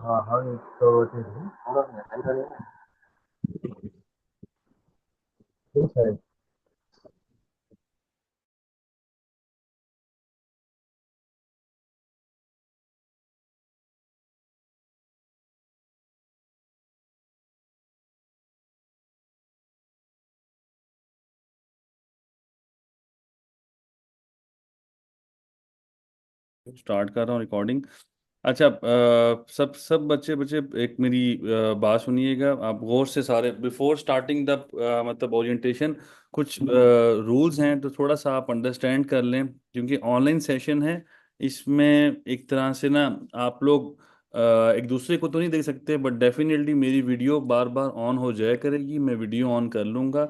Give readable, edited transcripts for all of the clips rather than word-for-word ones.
हाँ हाँ, तो ठीक है। स्टार्ट कर रहा हूँ रिकॉर्डिंग। अच्छा, सब सब बच्चे बच्चे एक मेरी बात सुनिएगा आप गौर से सारे। बिफोर स्टार्टिंग द मतलब ओरिएंटेशन, कुछ रूल्स हैं तो थोड़ा सा आप अंडरस्टैंड कर लें, क्योंकि ऑनलाइन सेशन है। इसमें एक तरह से ना आप लोग एक दूसरे को तो नहीं देख सकते, बट डेफिनेटली मेरी वीडियो बार बार ऑन हो जाया करेगी, मैं वीडियो ऑन कर लूँगा।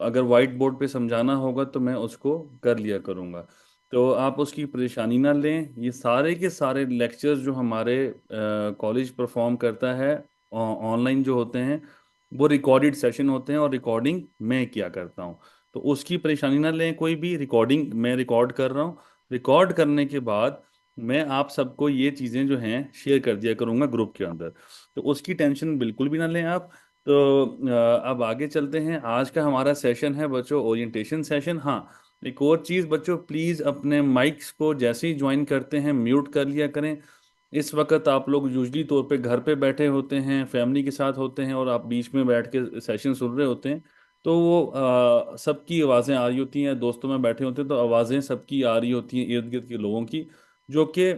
अगर वाइट बोर्ड पे समझाना होगा तो मैं उसको कर लिया करूँगा। तो आप उसकी परेशानी ना लें। ये सारे के सारे लेक्चर्स जो हमारे कॉलेज परफॉर्म करता है ऑनलाइन जो होते हैं, वो रिकॉर्डेड सेशन होते हैं, और रिकॉर्डिंग मैं क्या करता हूँ। तो उसकी परेशानी ना लें कोई भी। रिकॉर्डिंग मैं रिकॉर्ड कर रहा हूँ। रिकॉर्ड करने के बाद मैं आप सबको ये चीज़ें जो हैं शेयर कर दिया करूँगा ग्रुप के अंदर। तो उसकी टेंशन बिल्कुल भी ना लें आप। तो अब आगे चलते हैं। आज का हमारा सेशन है बच्चों ओरिएंटेशन सेशन। हाँ, एक और चीज़ बच्चों, प्लीज़ अपने माइक्स को जैसे ही ज्वाइन करते हैं म्यूट कर लिया करें। इस वक्त आप लोग यूजली तौर पे घर पे बैठे होते हैं, फैमिली के साथ होते हैं, और आप बीच में बैठ के सेशन सुन रहे होते हैं। तो वो सबकी आवाज़ें आ रही होती हैं, दोस्तों में बैठे होते हैं तो आवाज़ें सबकी आ रही होती हैं, इर्द गिर्द के लोगों की, जो कि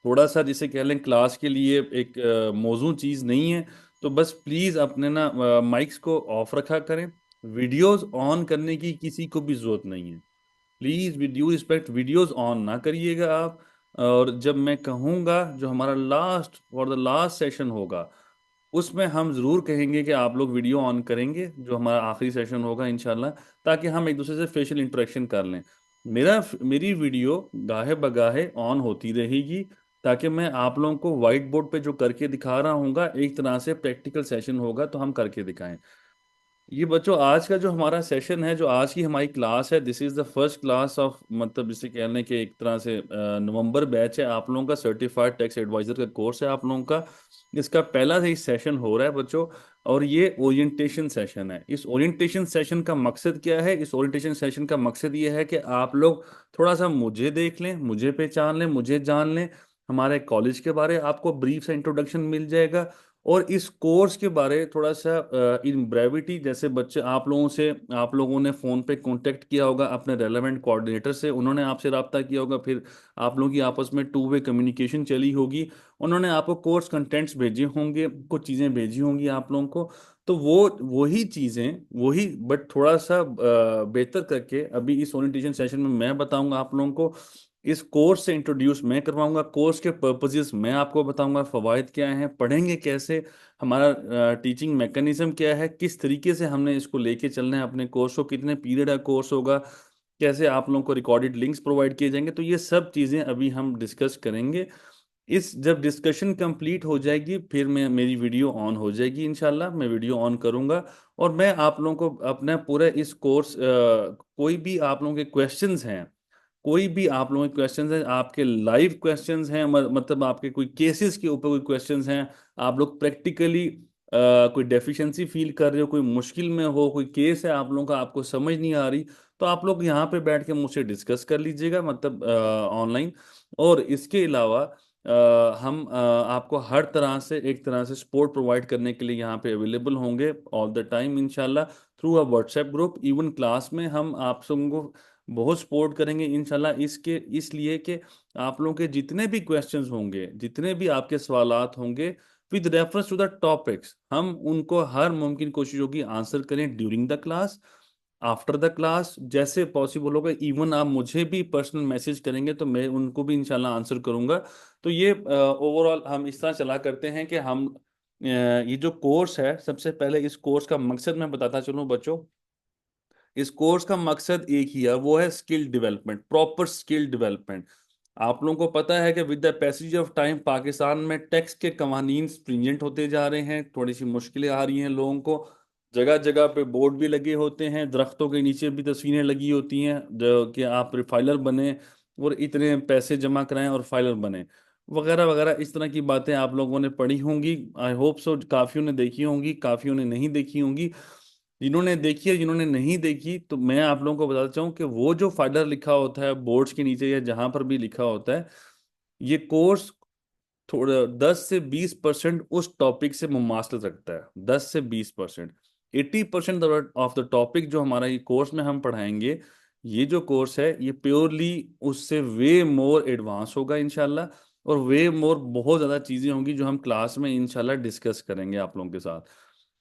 थोड़ा सा जिसे कह लें क्लास के लिए एक मौजूद चीज़ नहीं है। तो बस प्लीज़ अपने ना माइक्स को ऑफ रखा करें। वीडियोस ऑन करने की किसी को भी ज़रूरत नहीं है। Please with due respect videos on ना करिएगा आप। और जब मैं कहूँगा जो हमारा last for the last session होगा, उसमें हम ज़रूर कहेंगे कि आप लोग वीडियो ऑन करेंगे, जो हमारा आखिरी सेशन होगा इंशाल्लाह, ताकि हम एक दूसरे से फेशियल इंटरेक्शन कर लें। मेरी वीडियो गाहे बगाहे ऑन होती रहेगी, ताकि मैं आप लोगों को वाइट बोर्ड पे जो करके दिखा रहा हूँगा, एक तरह से प्रैक्टिकल सेशन होगा तो हम करके दिखाएं। ये बच्चों आज का जो हमारा सेशन है, जो आज की हमारी क्लास है, this is the first class of, मतलब जिसे कह लें कि एक तरह से नवंबर बैच है आप लोगों का। सर्टिफाइड टैक्स एडवाइजर का कोर्स है आप लोगों का। इसका पहला ही सेशन हो रहा है बच्चों। और ये ओरिएंटेशन सेशन है। इस ओरिएंटेशन सेशन का मकसद क्या है? इस ओरिएंटेशन सेशन का मकसद ये है कि आप लोग थोड़ा सा मुझे देख लें, मुझे पहचान लें, मुझे जान लें। हमारे कॉलेज के बारे आपको ब्रीफ सा इंट्रोडक्शन मिल जाएगा। और इस कोर्स के बारे थोड़ा सा इन ब्रेविटी, जैसे बच्चे आप लोगों से, आप लोगों ने फ़ोन पे कांटेक्ट किया होगा अपने रेलेवेंट कोऑर्डिनेटर से, उन्होंने आपसे रब्ता किया होगा, फिर आप लोगों की आपस में टू वे कम्युनिकेशन चली होगी। उन्होंने आपको कोर्स कंटेंट्स भेजे होंगे, कुछ चीज़ें भेजी होंगी आप लोगों को। तो वो वही चीज़ें, वही बट थोड़ा सा बेहतर करके अभी इस ओरिएंटेशन सेशन में मैं बताऊंगा आप लोगों को। इस कोर्स से इंट्रोड्यूस मैं करवाऊंगा, कोर्स के पर्पसेस मैं आपको बताऊंगा, फवायद क्या हैं, पढ़ेंगे कैसे, हमारा टीचिंग मैकेनिज्म क्या है, किस तरीके से हमने इसको लेके चलना है अपने कोर्स को, कितने पीरियड का कोर्स होगा, कैसे आप लोगों को रिकॉर्डेड लिंक्स प्रोवाइड किए जाएंगे। तो ये सब चीज़ें अभी हम डिस्कस करेंगे। इस जब डिस्कशन कंप्लीट हो जाएगी, फिर मैं मेरी वीडियो ऑन हो जाएगी, इंशाल्लाह मैं वीडियो ऑन करूंगा। और मैं आप लोगों को अपना पूरा इस कोर्स, कोई भी आप लोगों के क्वेश्चंस हैं, कोई भी आप लोगों के क्वेश्चंस हैं, आपके लाइव क्वेश्चंस हैं, मतलब आपके कोई केसेस के ऊपर कोई क्वेश्चंस हैं, आप लोग प्रैक्टिकली कोई डेफिशिएंसी फील कर रहे हो, कोई मुश्किल में हो, कोई केस है आप लोगों का आपको समझ नहीं आ रही, तो आप लोग यहाँ पे बैठ के मुझसे डिस्कस कर लीजिएगा, मतलब ऑनलाइन। और इसके अलावा हम आपको हर तरह से एक तरह से सपोर्ट प्रोवाइड करने के लिए यहाँ पे अवेलेबल होंगे ऑल द टाइम इंशाल्लाह, through a WhatsApp group. Even class में हम आप सबको बहुत सपोर्ट करेंगे इंशाल्लाह, इसके इसलिए कि आप लोगों के जितने भी क्वेश्चंस होंगे, जितने भी आपके सवालात होंगे, with reference to the topics, हम उनको हर मुमकिन कोशिश होगी आंसर करें during the class, after the class, जैसे पॉसिबल होगा। इवन आप मुझे भी पर्सनल मैसेज करेंगे तो मैं उनको भी इंशाल्लाह आंसर करूंगा। तो ये ओवरऑल हम इस तरह चला करते हैं कि हम ये जो कोर्स है, सबसे पहले इस कोर्स का मकसद मैं बताता चलूं बच्चों। इस कोर्स का मकसद एक ही है, वो है skill development, proper skill development. आप लोगों को पता है कि with the passage of time Pakistan में टैक्स के कवानीन स्ट्रिंजेंट होते जा रहे हैं, थोड़ी सी मुश्किलें आ रही हैं लोगों को। जगह जगह पे बोर्ड भी लगे होते हैं, दरख्तों के नीचे भी तस्वीरें लगी होती हैं जो कि आप फाइलर बने और इतने पैसे जमा कराएं और फाइलर बने। वगैरह वगैरह, इस तरह की बातें आप लोगों ने पढ़ी होंगी। आई होप सो, काफियों ने देखी होंगी, काफियों ने नहीं देखी होंगी। जिन्होंने देखी है, जिन्होंने नहीं देखी, तो मैं आप लोगों को बताता चाहूँ कि वो जो फाइडर लिखा होता है बोर्ड्स के नीचे या जहां पर भी लिखा होता है, ये कोर्स थोड़ा 10 से 20% उस टॉपिक से मुमासलत रखता है। 10 से 20%। 80% ऑफ द टॉपिक जो हमारा ये कोर्स में हम पढ़ाएंगे, ये जो कोर्स है ये प्योरली उससे वे मोर एडवांस होगा इंशाल्लाह। और वे मोर बहुत ज़्यादा चीज़ें होंगी जो हम क्लास में इंशाल्लाह डिस्कस करेंगे आप लोगों के साथ।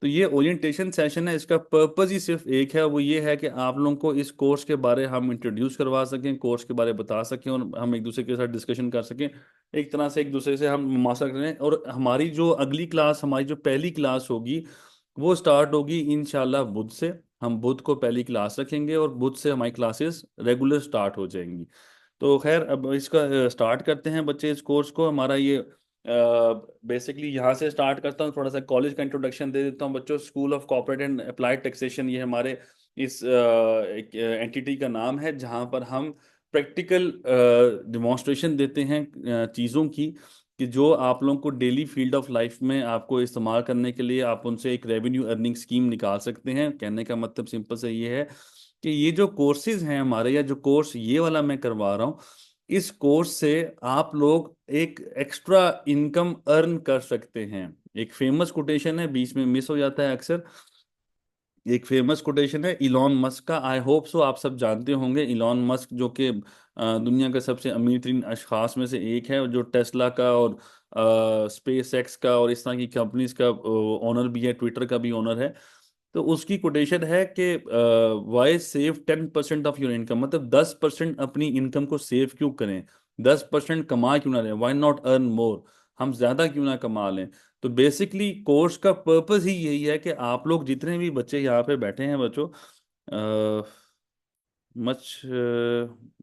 तो ये ओरिएंटेशन सेशन है, इसका पर्पस ही सिर्फ एक है, वो ये है कि आप लोगों को इस कोर्स के बारे हम इंट्रोड्यूस करवा सकें, कोर्स के बारे में बता सकें, और हम एक दूसरे के साथ डिस्कशन कर सकें। एक तरह से एक दूसरे से हम मुमासा करें। और हमारी जो अगली क्लास, हमारी जो पहली क्लास होगी, वो स्टार्ट होगी इंशाल्लाह बुध से। हम बुध को पहली क्लास रखेंगे और बुध से हमारी क्लासेस रेगुलर स्टार्ट हो जाएंगी। तो खैर, अब इसका स्टार्ट करते हैं बच्चे इस कोर्स को। हमारा ये बेसिकली यहाँ से स्टार्ट करता हूँ, थोड़ा सा कॉलेज का इंट्रोडक्शन दे देता हूँ बच्चों। School of corporate and applied taxation, ये हमारे इस एक एंटिटी का नाम है, जहाँ पर हम प्रैक्टिकल डिमॉन्स्ट्रेशन देते हैं चीज़ों की, कि जो आप लोगों को डेली फील्ड ऑफ लाइफ में आपको इस्तेमाल करने के लिए आप उनसे एक रेवेन्यू अर्निंग स्कीम निकाल सकते हैं। कहने का मतलब सिंपल से ये है कि ये जो कोर्सेज हैं हमारे, या जो कोर्स ये वाला मैं करवा रहा हूँ, इस कोर्स से आप लोग एक एक्स्ट्रा इनकम अर्न कर सकते हैं। एक फेमस कोटेशन है, बीच में मिस हो जाता है अक्सर। एक फेमस कोटेशन है इलॉन मस्क का, आई होप सो आप सब जानते होंगे। इलॉन मस्क जो कि दुनिया के सबसे अमीर तरीन अशखास में से एक है, जो टेस्ला का और स्पेस एक्स का और इस तरह की कंपनीज का ओनर भी है, ट्विटर का भी ओनर है। तो उसकी कोटेशन है कि why save 10% of your income, मतलब 10% अपनी इनकम को सेव क्यों करें, 10% कमा क्यों ना लें, वाई नॉट अर्न मोर, हम ज्यादा क्यों ना कमा लें। तो बेसिकली कोर्स का पर्पस ही यही है कि आप लोग जितने भी बच्चे यहाँ पे बैठे हैं बच्चों, मच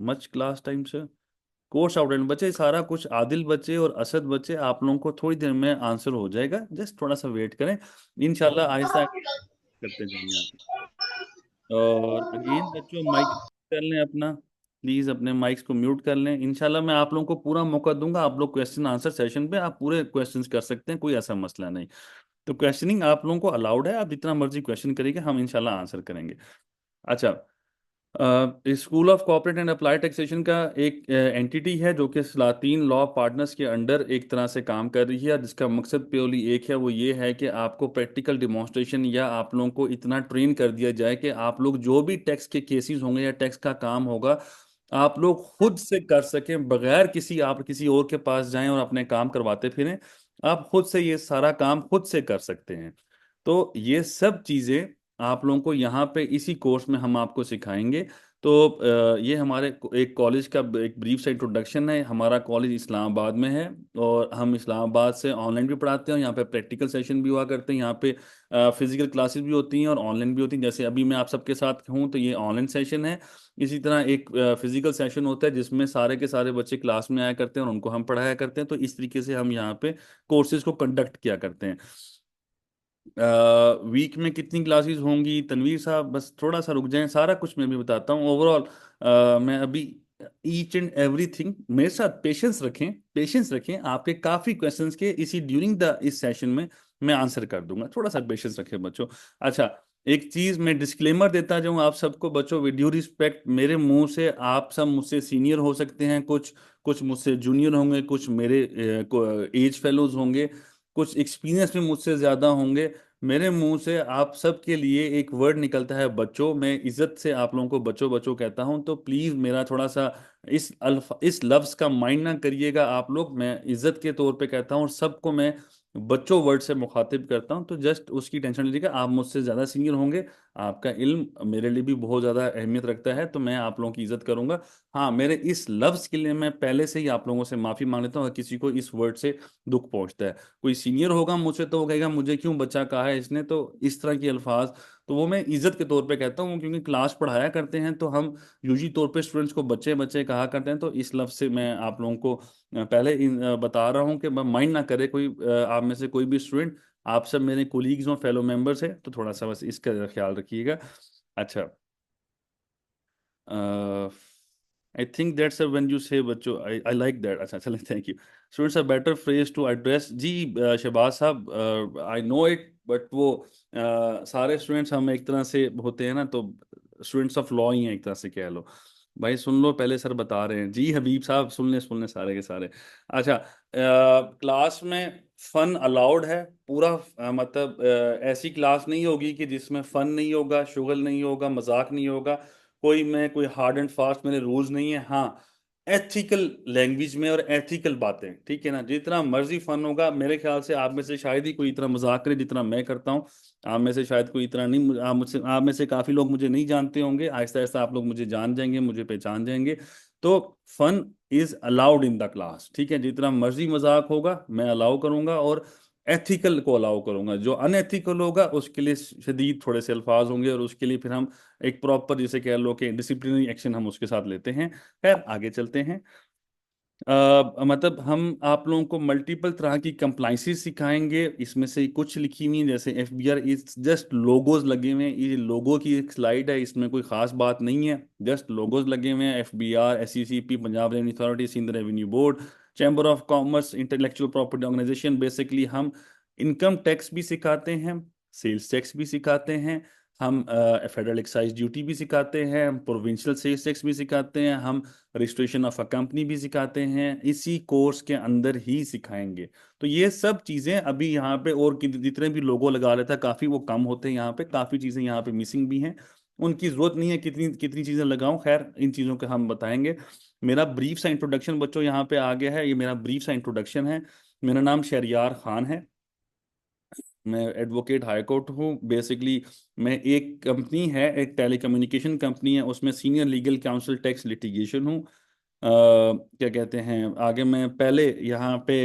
मच क्लास टाइम से कोर्स आउटलाइन बच्चे, सारा कुछ आदिल बच्चे और असद बच्चे, आप लोगों को थोड़ी देर में आंसर हो जाएगा, जस्ट थोड़ा सा वेट करें। इंशाल्लाह आहिस्ता करते जाएंगे आप। और अगेन बच्चों, माइक कर लें अपना, प्लीज़ अपने माइक्स को म्यूट कर लें। इंशाल्लाह मैं आप लोगों को पूरा मौका दूंगा, आप लोग क्वेश्चन आंसर सेशन पे आप पूरे क्वेश्चंस कर सकते हैं, कोई ऐसा मसला नहीं। तो क्वेश्चनिंग आप लोगों को अलाउड है, आप जितना मर्जी क्वेश्चन करिएगा, हम इंशाल्लाह आंसर करेंगे। अच्छा, school of corporate and applied taxation का एक एंटिटी है जो कि सलातीन लॉ पार्टनर्स के अंडर एक तरह से काम कर रही है, जिसका मकसद प्योरली एक है, वो ये है कि आपको प्रैक्टिकल डिमॉन्स्ट्रेशन या आप लोगों को इतना ट्रेन कर दिया जाए कि आप लोग जो भी टैक्स के केसेस होंगे या टैक्स का काम होगा, आप लोग खुद से कर सकें, बगैर किसी आप किसी और के पास जाएं और अपने काम करवाते फिरें। आप खुद से ये सारा काम खुद से कर सकते हैं। तो ये सब चीज़ें आप लोगों को यहाँ पे इसी कोर्स में हम आपको सिखाएंगे। तो ये हमारे एक कॉलेज का एक ब्रीफ सा इंट्रोडक्शन है। हमारा कॉलेज इस्लामाबाद में है, और हम इस्लामाबाद से ऑनलाइन भी पढ़ाते हैं। यहाँ पे प्रैक्टिकल सेशन भी हुआ करते हैं, यहाँ पे फिजिकल क्लासेस भी होती हैं और ऑनलाइन भी होती हैं। जैसे अभी मैं आप सबके साथ हूँ, तो ये ऑनलाइन सेशन है। इसी तरह एक फिजिकल सेशन होता है जिसमें सारे के सारे बच्चे क्लास में आया करते हैं और उनको हम पढ़ाया करते हैं। तो इस तरीके से हम यहाँ पे कोर्सेज को कंडक्ट किया करते हैं। वीक में कितनी क्लासेस होंगी तनवीर साहब, बस थोड़ा सा रुक जाएं, सारा कुछ मैं भी बताता हूँ ओवरऑल। मैं अभी ईच एंड एवरीथिंग, मेरे साथ पेशेंस रखें, पेशेंस रखें, आपके काफ़ी क्वेश्चंस के इसी ड्यूरिंग द इस सेशन में मैं आंसर कर दूंगा, थोड़ा सा पेशेंस रखें बच्चों। अच्छा, एक चीज़ मैं डिस्क्लेमर देता जाऊँ आप सबको बच्चों, विद ड्यू रिस्पेक्ट, मेरे मुंह से आप सब मुझसे सीनियर हो सकते हैं, कुछ कुछ मुझसे जूनियर होंगे, कुछ मेरे एज फेलोज होंगे, कुछ एक्सपीरियंस में मुझसे ज़्यादा होंगे। मेरे मुंह से आप सब के लिए एक वर्ड निकलता है बच्चों, मैं इज्जत से आप लोगों को बच्चों बच्चों कहता हूं, तो प्लीज़ मेरा थोड़ा सा इस लफ्ज़ का माइंड ना करिएगा आप लोग। मैं इज्जत के तौर पे कहता हूं और सबको मैं बच्चों वर्ड से मुखातिब करता हूं, तो जस्ट उसकी टेंशन लीजिएगा। आप मुझसे ज़्यादा सीनियर होंगे, आपका इल्म मेरे लिए भी बहुत ज़्यादा अहमियत रखता है, तो मैं आप लोगों की इज्जत करूंगा। हाँ, मेरे इस लफ्ज़ के लिए मैं पहले से ही आप लोगों से माफ़ी मांग लेता हूँ अगर किसी को इस वर्ड से दुख पहुंचता है। कोई सीनियर होगा मुझसे तो वो कहेगा मुझे क्यों बच्चा कहा है इसने, तो इस तरह के अल्फाज, तो वो मैं इज्जत के तौर पे कहता हूँ, क्योंकि क्लास पढ़ाया करते हैं तो हम यूजी तौर पे स्टूडेंट्स को बच्चे बच्चे कहा करते हैं। तो इस लफ्ज़ से मैं आप लोगों को पहले बता रहा हूँ कि माइंड ना करे कोई, आप में से कोई भी स्टूडेंट, आप सब मेरे कोलीग्स और फेलो मेंबर्स हैं, तो थोड़ा सा बस इसका ख्याल रखिएगा। अच्छा, I think that's when you say बच्चों, आई लाइक दैट। अच्छा चलें, thank you. Students are better phrase to address. जी शहबाज साहब, आई नो इट, बट वो सारे स्टूडेंट्स हम एक तरह से होते हैं ना, तो स्टूडेंट्स ऑफ लॉ ही हैं एक तरह से कह लो। भाई सुन लो, पहले सर बता रहे हैं। जी हबीब साहब, सुन ले सारे के सारे। अच्छा, क्लास में फन अलाउड है पूरा, मतलब ऐसी क्लास नहीं होगी कि जिसमें फन नहीं होगा, शुगल नहीं होगा, मजाक नहीं होगा। कोई हार्ड एंड फास्ट मेरे रूल्स नहीं है। हाँ, एथिकल लैंग्वेज में और एथिकल बातें, ठीक है ना। जितना मर्जी फन होगा, मेरे ख्याल से आप में से शायद ही कोई इतना मजाक करे जितना मैं करता हूँ। आप में से शायद कोई इतना नहीं, आप में से काफी लोग मुझे नहीं जानते होंगे। आहिस्ता आहिस्ता आप लोग मुझे जान जाएंगे, मुझे पहचान जाएंगे। तो fun is allowed in the class, ठीक है। जितना मर्जी मजाक होगा मैं अलाउ करूंगा, और एथिकल को अलाउ करूंगा। जो अनएथिकल होगा उसके लिए शदीद थोड़े से अल्फाज होंगे, और उसके लिए फिर हम एक प्रॉपर, जिसे कह लो कि डिसिप्लिनरी एक्शन हम उसके साथ लेते हैं। खैर आगे चलते हैं। मतलब हम आप लोगों को मल्टीपल तरह की कंप्लाइंसेस सिखाएंगे। इसमें से कुछ लिखी हुई हैं, जैसे FBR इज जस्ट लोगोज लगे हुए हैं। ये लोगो की एक स्लाइड है, इसमें कोई खास बात नहीं है, जस्ट लोगोज लगे हुए हैं। FBR, SECP, Punjab revenue authority, Sindh revenue board, chamber of commerce, intellectual property organisation. Basically हम इनकम टैक्स भी सिखाते हैं, सेल्स टैक्स भी सिखाते हैं, हम फेडरल एक्साइज ड्यूटी भी सिखाते हैं, हम प्रोविंशियल सेल्स टैक्स भी सिखाते हैं, हम रजिस्ट्रेशन ऑफ अ कंपनी भी सिखाते हैं। इसी कोर्स के अंदर ही सिखाएंगे। तो ये सब चीज़ें अभी यहाँ पे, और जितने भी लोगो लगा लेता है काफ़ी, वो कम होते हैं यहाँ पे। काफ़ी चीज़ें यहाँ पे मिसिंग भी हैं, उनकी ज़रूरत नहीं है कितनी कितनी चीज़ें लगाऊं। खैर इन चीज़ों के हम बताएंगे। मेरा ब्रीफ सा इंट्रोडक्शन बच्चों यहाँ पे आ गया है। ये मेरा ब्रीफ सा इंट्रोडक्शन है। मेरा नाम शहरियार खान है, मैं एडवोकेट हाई कोर्ट हूँ। बेसिकली मैं, एक कंपनी है, एक टेलीकम्युनिकेशन कंपनी है, उसमें senior legal council tax litigation हूँ। क्या कहते हैं, आगे मैं पहले यहाँ पे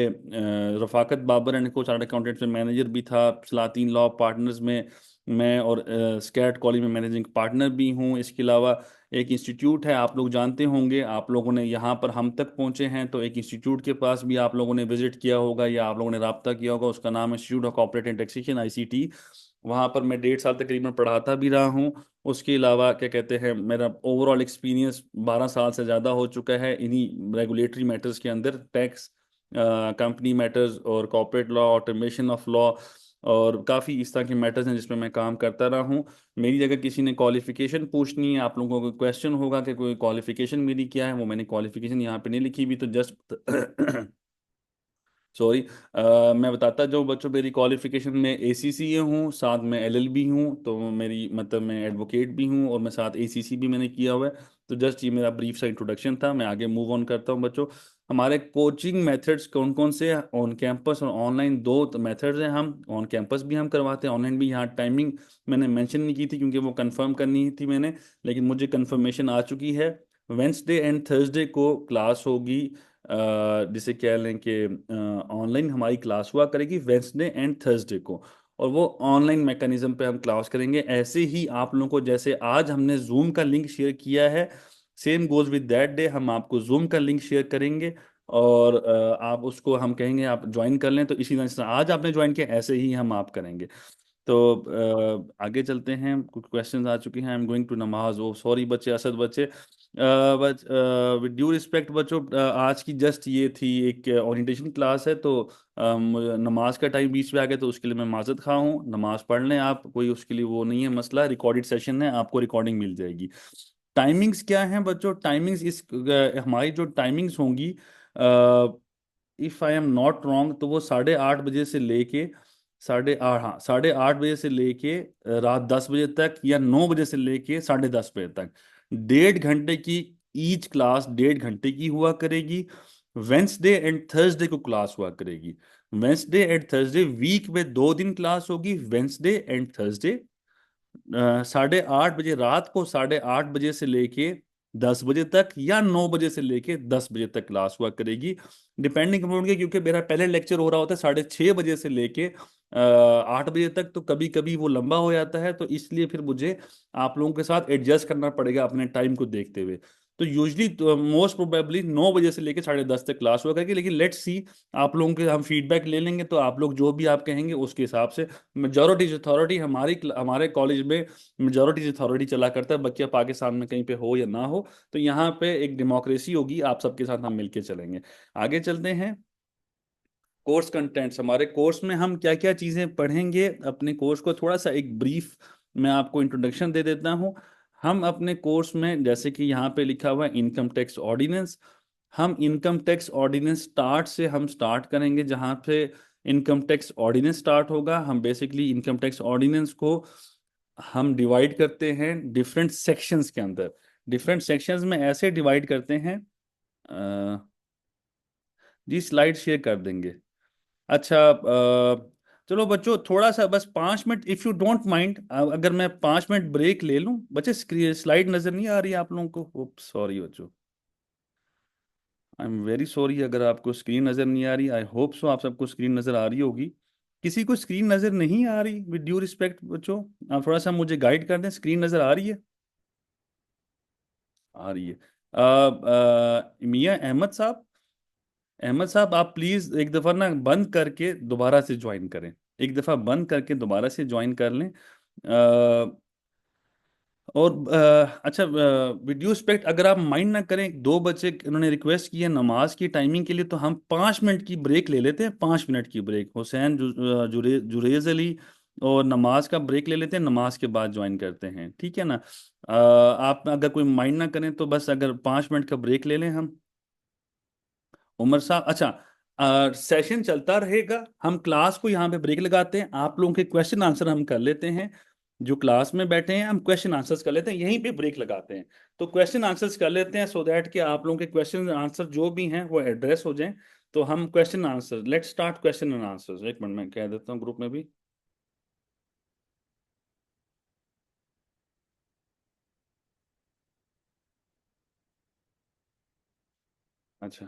रफाकत बाबर एंड को चार्टर्ड अकाउंटेंट में मैनेजर भी था। सलातीन लॉ पार्टनर्स में मैं, और स्कैट कॉलेज में मैनेजिंग पार्टनर भी हूँ। इसके अलावा एक इंस्टीट्यूट है, आप लोग जानते होंगे, आप लोगों ने यहाँ पर हम तक पहुँचे हैं तो एक इंस्टीट्यूट के पास भी आप लोगों ने विजिट किया होगा या आप लोगों ने रब्ता किया होगा। उसका नाम है institute of corporate and taxation, ICT। वहाँ पर मैं 1.5 साल तकरीबन पढ़ाता भी रहा हूँ। उसके अलावा क्या कहते हैं, मेरा ओवरऑल एक्सपीरियंस 12 साल से ज़्यादा हो चुका है इन्हीं रेगुलेटरी मैटर्स के अंदर, टैक्स, कंपनी मैटर्स, और corporate law, automation of law, और काफ़ी इस तरह के मैटर्स हैं जिसमें मैं काम करता रहा हूँ। मेरी जगह किसी ने क्वालिफिकेशन पूछनी है, आप लोगों को क्वेश्चन होगा कि कोई क्वालिफिकेशन मेरी क्या है, वो मैंने क्वालिफिकेशन यहाँ पे नहीं लिखी भी, तो जस्ट सॉरी, मैं बताता जाऊँ बच्चों, मेरी क्वालिफिकेशन में ACCA हूँ, साथ में LLB हूँ। तो मेरी मतलब मैं एडवोकेट भी हूँ, और मैं साथ ACC भी मैंने किया हुआ है। तो जस्ट ये मेरा ब्रीफ सा इंट्रोडक्शन था। मैं आगे मूव ऑन करता हूँ बच्चों। हमारे कोचिंग मेथड्स कौन कौन से हैं? ऑन कैंपस और ऑनलाइन, दो मेथड्स हैं। हम ऑन कैंपस भी हम करवाते हैं, ऑनलाइन भी। यहाँ टाइमिंग मैंने मेंशन नहीं की थी क्योंकि वो कंफर्म करनी थी मैंने, लेकिन मुझे कंफर्मेशन आ चुकी है। वेंसडे एंड थर्सडे को क्लास होगी, जिसे कह लें कि ऑनलाइन हमारी क्लास हुआ करेगी वेंसडे एंड थर्सडे को, और वो ऑनलाइन मैकेनिज्म पे हम क्लास करेंगे। ऐसे ही आप लोगों को, जैसे आज हमने जूम का लिंक शेयर किया है, same goes with that day हम आपको जूम का लिंक शेयर करेंगे, और आप उसको, हम कहेंगे आप ज्वाइन कर लें। तो इसी तरह से आज आपने ज्वाइन किया, ऐसे ही हम आप करेंगे। तो आगे चलते हैं। कुछ क्वेश्चंस आ चुके हैं। आई एम गोइंग टू नमाज। ओ सॉरी बच्चे, असद बच्चे, बच विद ड्यू रिस्पेक्ट बच्चों, आज की जस्ट ये थी एक ओरिएंटेशन क्लास है, तो नमाज का टाइम बीच में आ गया, तो उसके लिए मैं माजरत खा हूँ। नमाज पढ़ लें आप, कोई उसके लिए वो नहीं है मसला। रिकॉर्डेड सेशन है, आपको रिकॉर्डिंग मिल जाएगी। टाइमिंग्स क्या हैं बच्चों? टाइमिंग्स इस हमारी जो टाइमिंग्स होंगी, if I am not wrong, तो वो 8:30 बजे से लेके 8:30, हाँ 8:30 बजे से लेके रात 10 बजे तक, या 9 बजे से लेके 10:30 बजे तक, 1.5 घंटे की ईच क्लास 1.5 घंटे की हुआ करेगी। वेंसडे एंड थर्सडे को क्लास हुआ करेगी। वेंसडे एंड थर्सडे, वीक में 2 दिन क्लास होगी, वेंसडे एंड थर्सडे। 8:30 बजे रात को, 8:30 बजे से लेके 10 बजे तक, या 9 बजे से लेके 10 बजे तक क्लास हुआ करेगी, डिपेंडिंग अपॉन के, क्योंकि मेरा पहले लेक्चर हो रहा होता है 6:30 बजे से लेके 8 बजे तक, तो कभी कभी वो लंबा हो जाता है, तो इसलिए फिर मुझे आप लोगों के साथ एडजस्ट करना पड़ेगा अपने टाइम को देखते हुए। तो यूजली मोस्ट प्रोबेबली 9 बजे से लेकर 10:30 तक क्लास हुआ करेगी, लेकिन लेट्स सी, आप लोगों के हम फीडबैक ले लेंगे, तो आप लोग जो भी आप कहेंगे उसके हिसाब से। मेजोरिटी अथॉरिटी हमारे कॉलेज में मेजोरिटी अथॉरिटी चला करता है, बच्चा पाकिस्तान में कहीं पे हो या ना हो। तो यहाँ पे एक डेमोक्रेसी होगी, आप सबके साथ हम मिलके चलेंगे। आगे चलते हैं। कोर्स कंटेंट्स, हमारे कोर्स में हम क्या क्या चीज़ें पढ़ेंगे, अपने कोर्स को थोड़ा सा एक ब्रीफ मैं आपको इंट्रोडक्शन दे देता हूँ। हम अपने कोर्स में, जैसे कि यहाँ पे लिखा हुआ है इनकम टैक्स ऑर्डिनेंस, हम इनकम टैक्स ऑर्डिनेंस स्टार्ट से हम स्टार्ट करेंगे। जहाँ पे इनकम टैक्स ऑर्डिनेंस स्टार्ट होगा, हम बेसिकली इनकम टैक्स ऑर्डिनेंस को हम डिवाइड करते हैं डिफरेंट सेक्शंस के अंदर। डिफरेंट सेक्शंस में ऐसे डिवाइड करते हैं, जी स्लाइड शेयर कर देंगे। अच्छा, चलो बच्चों, थोड़ा सा बस 5 minute, if you don't mind, अगर मैं 5 मिनट ब्रेक ले लूं। बच्चे स्लाइड नजर नहीं आ रही है आप लोगों को? सॉरी बच्चों, आई एम वेरी सॉरी अगर आपको स्क्रीन नजर नहीं आ रही। आई होप सो आप सबको स्क्रीन नजर आ रही होगी। किसी को स्क्रीन नजर नहीं आ रही? विद ड्यू रिस्पेक्ट बच्चों, आप थोड़ा सा मुझे गाइड कर दें, स्क्रीन नजर आ रही है? आ रही है। मियां अहमद साहब, आप प्लीज एक दफा ना बंद करके दोबारा से ज्वाइन करें। एक दफा बंद करके दोबारा से ज्वाइन कर लें। और अच्छा, वीडियो स्पेक्ट अगर आप माइंड ना करें, दो बच्चे उन्होंने रिक्वेस्ट की है नमाज की टाइमिंग के लिए, तो हम 5 मिनट की ब्रेक ले लेते हैं। 5 मिनट की ब्रेक, हुसैन जुरेज अली, और नमाज का ब्रेक ले लेते हैं, नमाज के बाद ज्वाइन करते हैं, ठीक है ना? आप अगर कोई माइंड ना करें तो बस अगर 5 मिनट का ब्रेक ले लें हम। उमर साहब, अच्छा, सेशन चलता रहेगा, हम क्लास को यहाँ पे ब्रेक लगाते हैं, आप लोगों के क्वेश्चन आंसर हम कर लेते हैं। जो क्लास में बैठे हैं हम क्वेश्चन आंसर्स कर लेते हैं, यहीं पे ब्रेक लगाते हैं। तो क्वेश्चन आंसर्स कर लेते हैं, सो दैट कि आप लोगों के क्वेश्चन आंसर जो भी हैं वो एड्रेस हो जाएं। तो हम question answer, let's start question and answers. एक मिनट में कह देता हूँ ग्रुप में भी। अच्छा,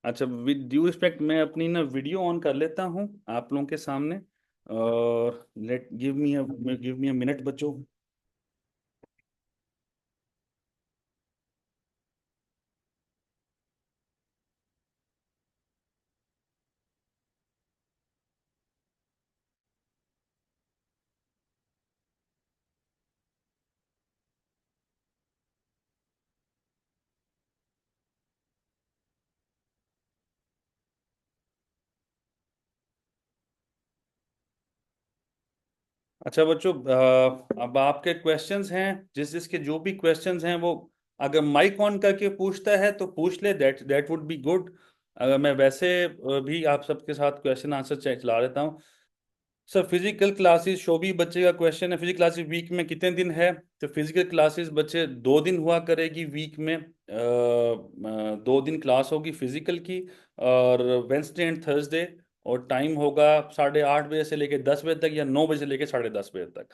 अच्छा, विद ड्यू रिस्पेक्ट मैं अपनी ना वीडियो ऑन कर लेता हूँ आप लोगों के सामने। और let give me a minute बच्चों। अच्छा बच्चों, अब आपके क्वेश्चंस हैं, जिस जिसके जो भी क्वेश्चंस हैं वो अगर माइक ऑन करके पूछता है तो पूछ ले, that that would be good. अगर मैं वैसे भी आप सबके साथ क्वेश्चन आंसर चला लेता हूँ। सर, फिजिकल क्लासेस, शोभी बच्चे का क्वेश्चन है, फिजिकल क्लासेस वीक में कितने दिन है? तो फिजिकल क्लासेस बच्चे 2 दिन हुआ करेगी वीक में। 2 दिन क्लास होगी फिजिकल की, और वेंसडे एंड थर्सडे। और टाइम होगा 8:30 बजे से लेकर 10 बजे तक, या 9 बजे से लेकर 10:30 बजे तक।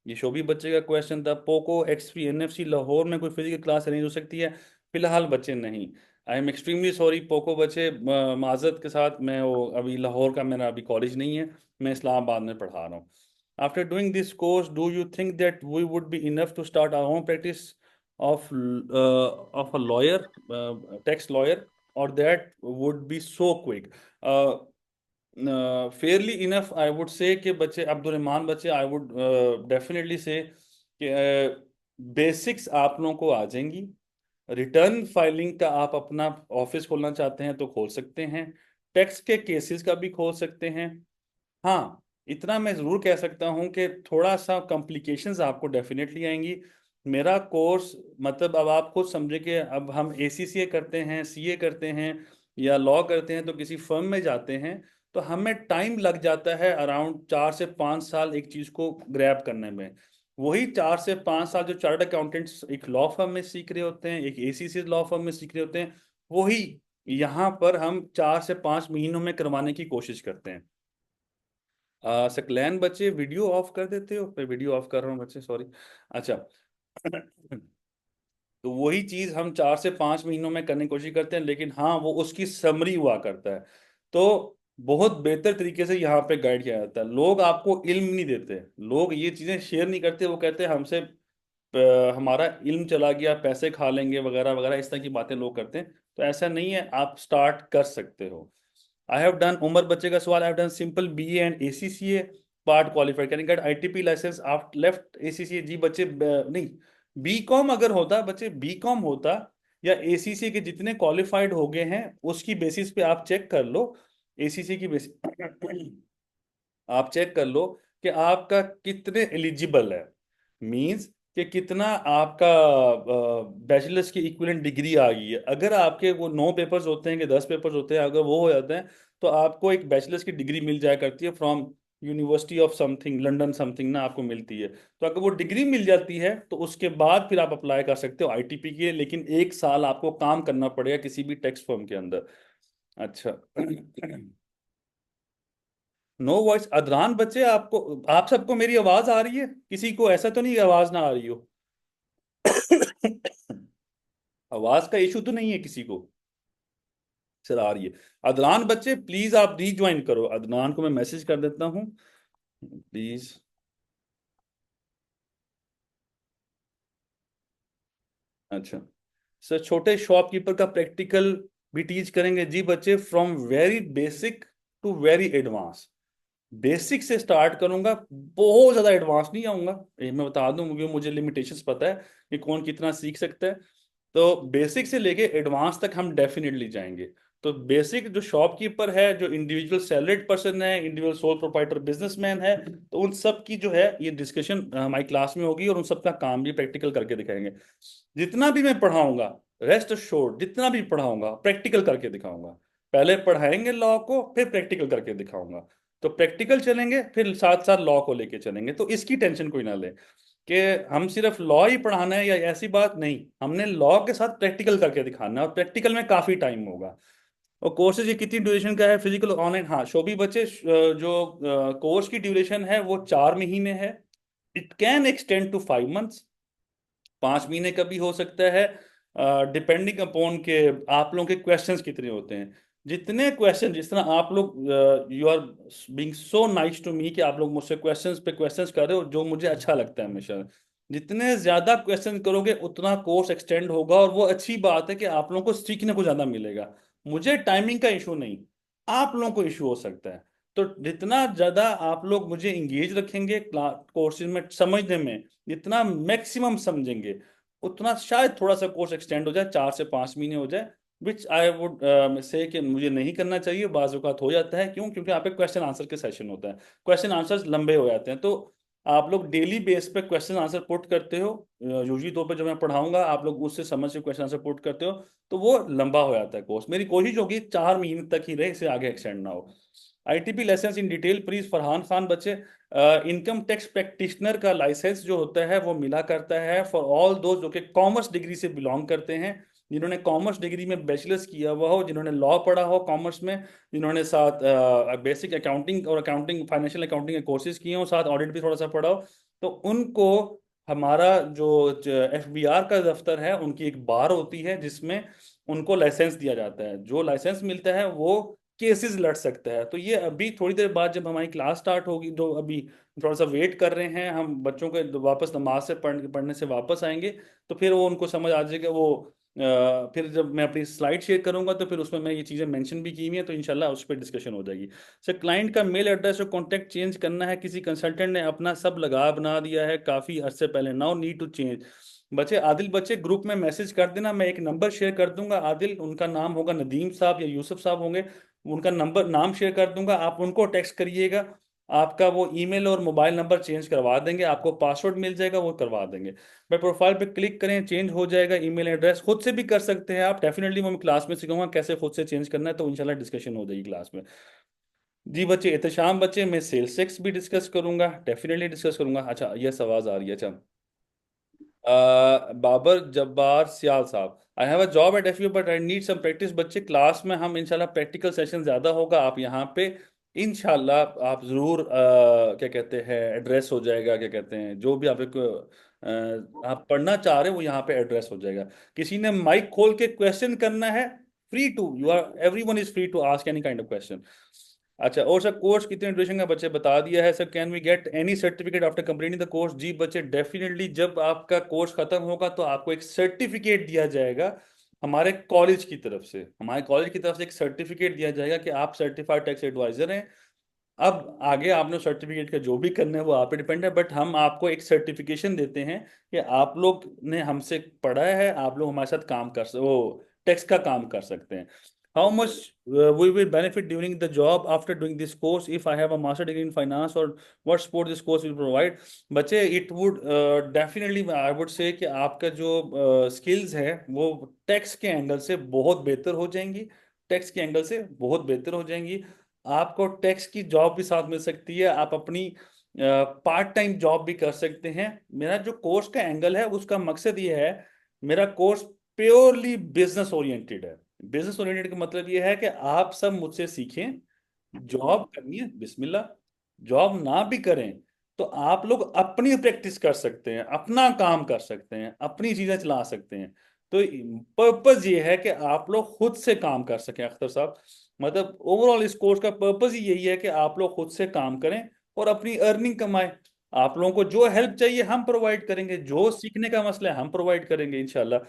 ये शोभी बच्चे का क्वेश्चन था। पोको एक्सपी एनएफसी लाहौर में कोई फिजिकल क्लास अरेंज हो सकती है? फिलहाल बच्चे नहीं। I am extremely sorry Poco बच्चे, माजरत के साथ, मैं वो अभी लाहौर का मेरा अभी कॉलेज नहीं है, मैं इस्लामाबाद में पढ़ा रहा हूँ। After doing this course do you think that we would be enough to start our own practice of a lawyer, tax lawyer, और that would be so quick? Fairly enough I would say कि बच्चे, अब्दुल रहमान बच्चे, I would definitely से कि basics आप लोगों को आ जाएंगी। रिटर्न फाइलिंग का आप अपना ऑफिस खोलना चाहते हैं तो खोल सकते हैं, टैक्स के केसेस का भी खोल सकते हैं। हाँ, इतना मैं ज़रूर कह सकता हूँ कि थोड़ा सा कॉम्प्लिकेशंस आपको डेफिनेटली आएंगी। मेरा कोर्स, मतलब अब आप खुद समझे कि अब हम ACCA करते हैं, CA करते हैं, या लॉ करते हैं, तो किसी फर्म में जाते हैं, तो हमें टाइम लग जाता है अराउंड 4 से 5 साल एक चीज़ को ग्रैब करने में। वही 4 से 5 साल जो चार्टर्ड अकाउंटेंट्स एक लॉ फर्म में सीख रहे होते हैं, एक ACCA लॉ फर्म में सीख रहे होते हैं, वही यहाँ पर हम 4 से 5 महीनों में करवाने की कोशिश करते हैं। सकलैन बच्चे, वीडियो ऑफ कर देते हो? मैं वीडियो ऑफ कर रहा हूँ बच्चे, सॉरी। अच्छा, तो वही चीज हम 4 से 5 महीनों में करने की कोशिश करते हैं, लेकिन हाँ वो उसकी समरी हुआ करता है। तो बहुत बेहतर तरीके से यहाँ पे गाइड किया जाता है। लोग आपको इल्म नहीं देते, लोग ये चीजें शेयर नहीं करते, वो कहते हैं हमसे हमारा इल्म चला गया, पैसे खा लेंगे वगैरह वगैरह, इस तरह की बातें लोग करते हैं। तो ऐसा नहीं है, आप स्टार्ट कर सकते हो। आई हैव डन, उमर बच्चे का सवाल, I have done simple BA and ACCA, part qualified, can get ITP license after left ACCA. जी बच्चे, नहीं, बीकॉम अगर होता बच्चे, बीकॉम होता या एसीसी के जितने क्वालिफाइड हो गए हैं उसकी बेसिस पे आप चेक कर लो, एसीसी की बेसिस आप चेक कर लो कि आपका कितने एलिजिबल है, मींस कि कितना आपका बैचलर्स की इक्विवेलेंट डिग्री आ गई है। अगर आपके वो 9 पेपर्स होते हैं कि 10 पेपर्स होते हैं, अगर वो हो जाते हैं तो आपको एक बैचलर्स की डिग्री मिल जाया करती है from university of something London something ना, आपको मिलती है। तो अगर वो डिग्री मिल जाती है तो उसके बाद फिर आप अप्लाई कर सकते हो आईटीपी के लिए, लेकिन 1 साल आपको काम करना पड़ेगा किसी भी टेक्स फर्म के अंदर। अच्छा। नो वॉइस, अदनान बच्चे, आपको, आप सबको मेरी आवाज आ रही है? किसी को ऐसा तो नहीं आवाज ना आ रही हो? आवाज का इशू तो नहीं है किसी को? सर आ रही है। अदनान बच्चे प्लीज आप रीज्वाइन करो, अदनान को मैं मैसेज कर देता हूँ प्लीज। अच्छा सर, छोटे शॉपकीपर का प्रैक्टिकल भी टीच करेंगे? जी बच्चे, from very basic to very advance. Basic से स्टार्ट करूंगा, बहुत ज्यादा एडवांस नहीं आऊंगा, ये मैं बता दूं, क्योंकि मुझे लिमिटेशंस पता है कि कौन कितना सीख सकता है। तो बेसिक से लेके एडवांस तक हम डेफिनेटली जाएंगे। तो बेसिक जो शॉपकीपर है, जो इंडिविजुअल सैलरीड पर्सन है, इंडिविजुअल सोल प्रोप्राइटर बिजनेसमैन है, तो उन सब की जो है ये डिस्कशन हमारी क्लास में होगी और उन सब का काम भी प्रैक्टिकल करके दिखाएंगे। जितना भी मैं पढ़ाऊंगा, रेस्ट अश्योर्ड, जितना भी पढ़ाऊंगा प्रैक्टिकल करके दिखाऊंगा। पहले पढ़ाएंगे लॉ को, फिर प्रैक्टिकल करके दिखाऊंगा। तो प्रैक्टिकल चलेंगे, फिर साथ साथ लॉ को लेके चलेंगे, तो इसकी टेंशन कोई ना ले कि हम सिर्फ लॉ ही पढ़ाना है या ऐसी बात नहीं, हमने लॉ के साथ प्रैक्टिकल करके दिखाना है, और प्रैक्टिकल में काफी टाइम होगा। और कोर्सेज ये कितनी ड्यूरेशन का है? फिजिकल ऑनलाइन, हाँ शोभी बच्चे, जो कोर्स की ड्यूरेशन है वो 4 महीने है। It can extend to 5 months, 5 महीने का भी हो सकता है, डिपेंडिंग अपॉन के आप लोगों के क्वेश्चंस कितने होते हैं। जितने क्वेश्चन, जिस तरह आप लोग, you are being so nice to me कि आप लोग मुझसे क्वेश्चंस पे क्वेश्चंस कर रहे हो, जो मुझे अच्छा लगता है हमेशा। जितने ज्यादा क्वेश्चन करोगे उतना कोर्स एक्सटेंड होगा, और वो अच्छी बात है कि आप लोगों को सीखने को ज्यादा मिलेगा। मुझे टाइमिंग का इशू नहीं, आप लोगों को इशू हो सकता है। तो जितना ज्यादा आप लोग मुझे इंगेज रखेंगे कोर्सेज में समझने में, जितना मैक्सिमम समझेंगे, उतना शायद थोड़ा सा कोर्स एक्सटेंड हो जाए, 4 से 5 महीने हो जाए। विच आई वुड से कि मुझे नहीं करना चाहिए, बाज़ औक़ात हो जाता है। क्यों? क्योंकि यहाँ पे क्वेश्चन आंसर के सेशन होता है, क्वेश्चन आंसर्स लंबे हो जाते हैं। तो आप लोग डेली बेस पे क्वेश्चन आंसर पुट करते हो, यूजली तौर पे जब मैं पढ़ाऊंगा आप लोग उससे समझ के क्वेश्चन आंसर पुट करते हो, तो वो लंबा हो जाता है कोर्स। मेरी कोशिश होगी 4 महीने तक ही रहे, इससे आगे एक्सटेंड ना हो। ITP licence in detail please, Farhan Khan बच्चे। इनकम टैक्स प्रैक्टिशनर का लाइसेंस जो होता है वो मिला करता है फॉर ऑल दोज जो कि कॉमर्स डिग्री से बिलोंग करते हैं, जिन्होंने कॉमर्स डिग्री में बैचलर्स किया हुआ हो, जिन्होंने लॉ पढ़ा हो कॉमर्स में, जिन्होंने साथ बेसिक अकाउंटिंग और अकाउंटिंग फाइनेंशियल अकाउंटिंग के कोर्सेज किए हो, साथ ऑडिट भी थोड़ा सा पढ़ा हो, तो उनको हमारा जो एफबीआर का दफ्तर है, उनकी एक बार होती है जिसमें उनको लाइसेंस दिया जाता है। जो लाइसेंस मिलता है वो केसेस लड़ सकता है। तो ये अभी थोड़ी देर बाद जब हमारी क्लास स्टार्ट होगी, तो अभी थोड़ा सा वेट कर रहे हैं हम बच्चों के, वापस नमाज से पढ़ने से वापस आएंगे, तो फिर वो उनको समझ आ जाएगा। वो फिर जब मैं अपनी स्लाइड शेयर करूंगा तो फिर उसमें मैं ये चीज़ें मेंशन भी की हुई हैं, तो इंशाल्लाह उस पर डिस्कशन हो जाएगी। सर, क्लाइंट का मेल एड्रेस और कॉन्टैक्ट चेंज करना है, किसी कंसल्टेंट ने अपना सब लगा बना दिया है काफ़ी अरसे पहले, नाउ नीड टू चेंज। बच्चे, आदिल बच्चे ग्रुप में मैसेज कर देना, मैं एक नंबर शेयर कर दूंगा, आदिल उनका नाम होगा, नदीम साहब या यूसुफ साहब होंगे, उनका नंबर नाम शेयर कर दूंगा, आप उनको टेक्स्ट करिएगा, आपका वो ईमेल और मोबाइल नंबर चेंज करवा देंगे, आपको पासवर्ड मिल जाएगा, वो करवा देंगे। भाई प्रोफाइल पे क्लिक करें, चेंज हो जाएगा ईमेल एड्रेस, खुद से भी कर सकते हैं आप डेफिनेटली, मैं क्लास में सिखाऊंगा कैसे खुद से चेंज करना है, तो इंशाल्लाह डिस्कशन हो जाएगी क्लास में। जी बच्चे, एहतशाम बच्चे, मैं सेल्स टैक्स भी डिस्कस करूंगा, डेफिनेटली डिस्कस करूंगा। अच्छा, यस आवाज आ रही है, अच्छा। बाबर जब्बार सियाल साहब, I have a job at FU but I need some practice. बच्चे, क्लास में हम इंशाल्लाह प्रैक्टिकल सेशन ज़्यादा होगा, आप यहाँ पे इंशाल्लाह आप ज़रूर क्या कहते हैं एड्रेस हो जाएगा, क्या कहते हैं जो भी आप एक आप पढ़ना चाह रहे हो वो यहाँ पे एड्रेस हो जाएगा। किसी ने माइक खोल के क्वेश्चन करना है, free to, you are, everyone is free to ask any kind of question. अच्छा, और सर कोर्स कितने ड्यूरेशन का बच्चे बता दिया है। Sir can we get any certificate after completing the course? जी बच्चे, डेफिनेटली जब आपका कोर्स खत्म होगा तो आपको एक सर्टिफिकेट दिया जाएगा हमारे कॉलेज की तरफ से। हमारे कॉलेज की तरफ से एक सर्टिफिकेट दिया जाएगा कि आप सर्टिफाइड टैक्स एडवाइजर हैं। अब आगे आपने सर्टिफिकेट का जो भी करना है वो आप पे डिपेंड है, बट हम आपको एक सर्टिफिकेशन देते हैं कि आप लोग ने हमसे पढ़ा है, आप लोग हमारे साथ काम कर वो टैक्स का काम कर सकते हैं। How much we will benefit during the job after doing this course if I have a master degree in finance, और what support this course will provide? बच्चे, it would definitely I would say कि आपका जो skills है वो tax के angle से बहुत बेहतर हो जाएंगी। टैक्स के एंगल से बहुत बेहतर हो जाएंगी। आपको टैक्स की जॉब भी साथ मिल सकती है, आप अपनी पार्ट टाइम जॉब भी कर सकते हैं। मेरा जो कोर्स का एंगल है उसका मकसद ये है, मेरा कोर्स प्योरली बिजनेस ओरिएंटेड है। बिजनेस ओरिएंटेड का मतलब ये है कि आप सब मुझसे सीखें। जॉब करनी है बिस्मिल्लाह, जॉब ना भी करें तो आप लोग अपनी प्रैक्टिस कर सकते हैं, अपना काम कर सकते हैं, अपनी चीजें चला सकते हैं। तो पर्पज ये है कि आप लोग खुद से काम कर सकें अख्तर साहब। मतलब ओवरऑल इस कोर्स का पर्पज ही यही है कि आप लोग खुद से काम करें और अपनी अर्निंग कमाएं। आप लोगों को जो हेल्प चाहिए हम प्रोवाइड करेंगे, जो सीखने का मसला है हम प्रोवाइड करेंगे इंशाल्लाह।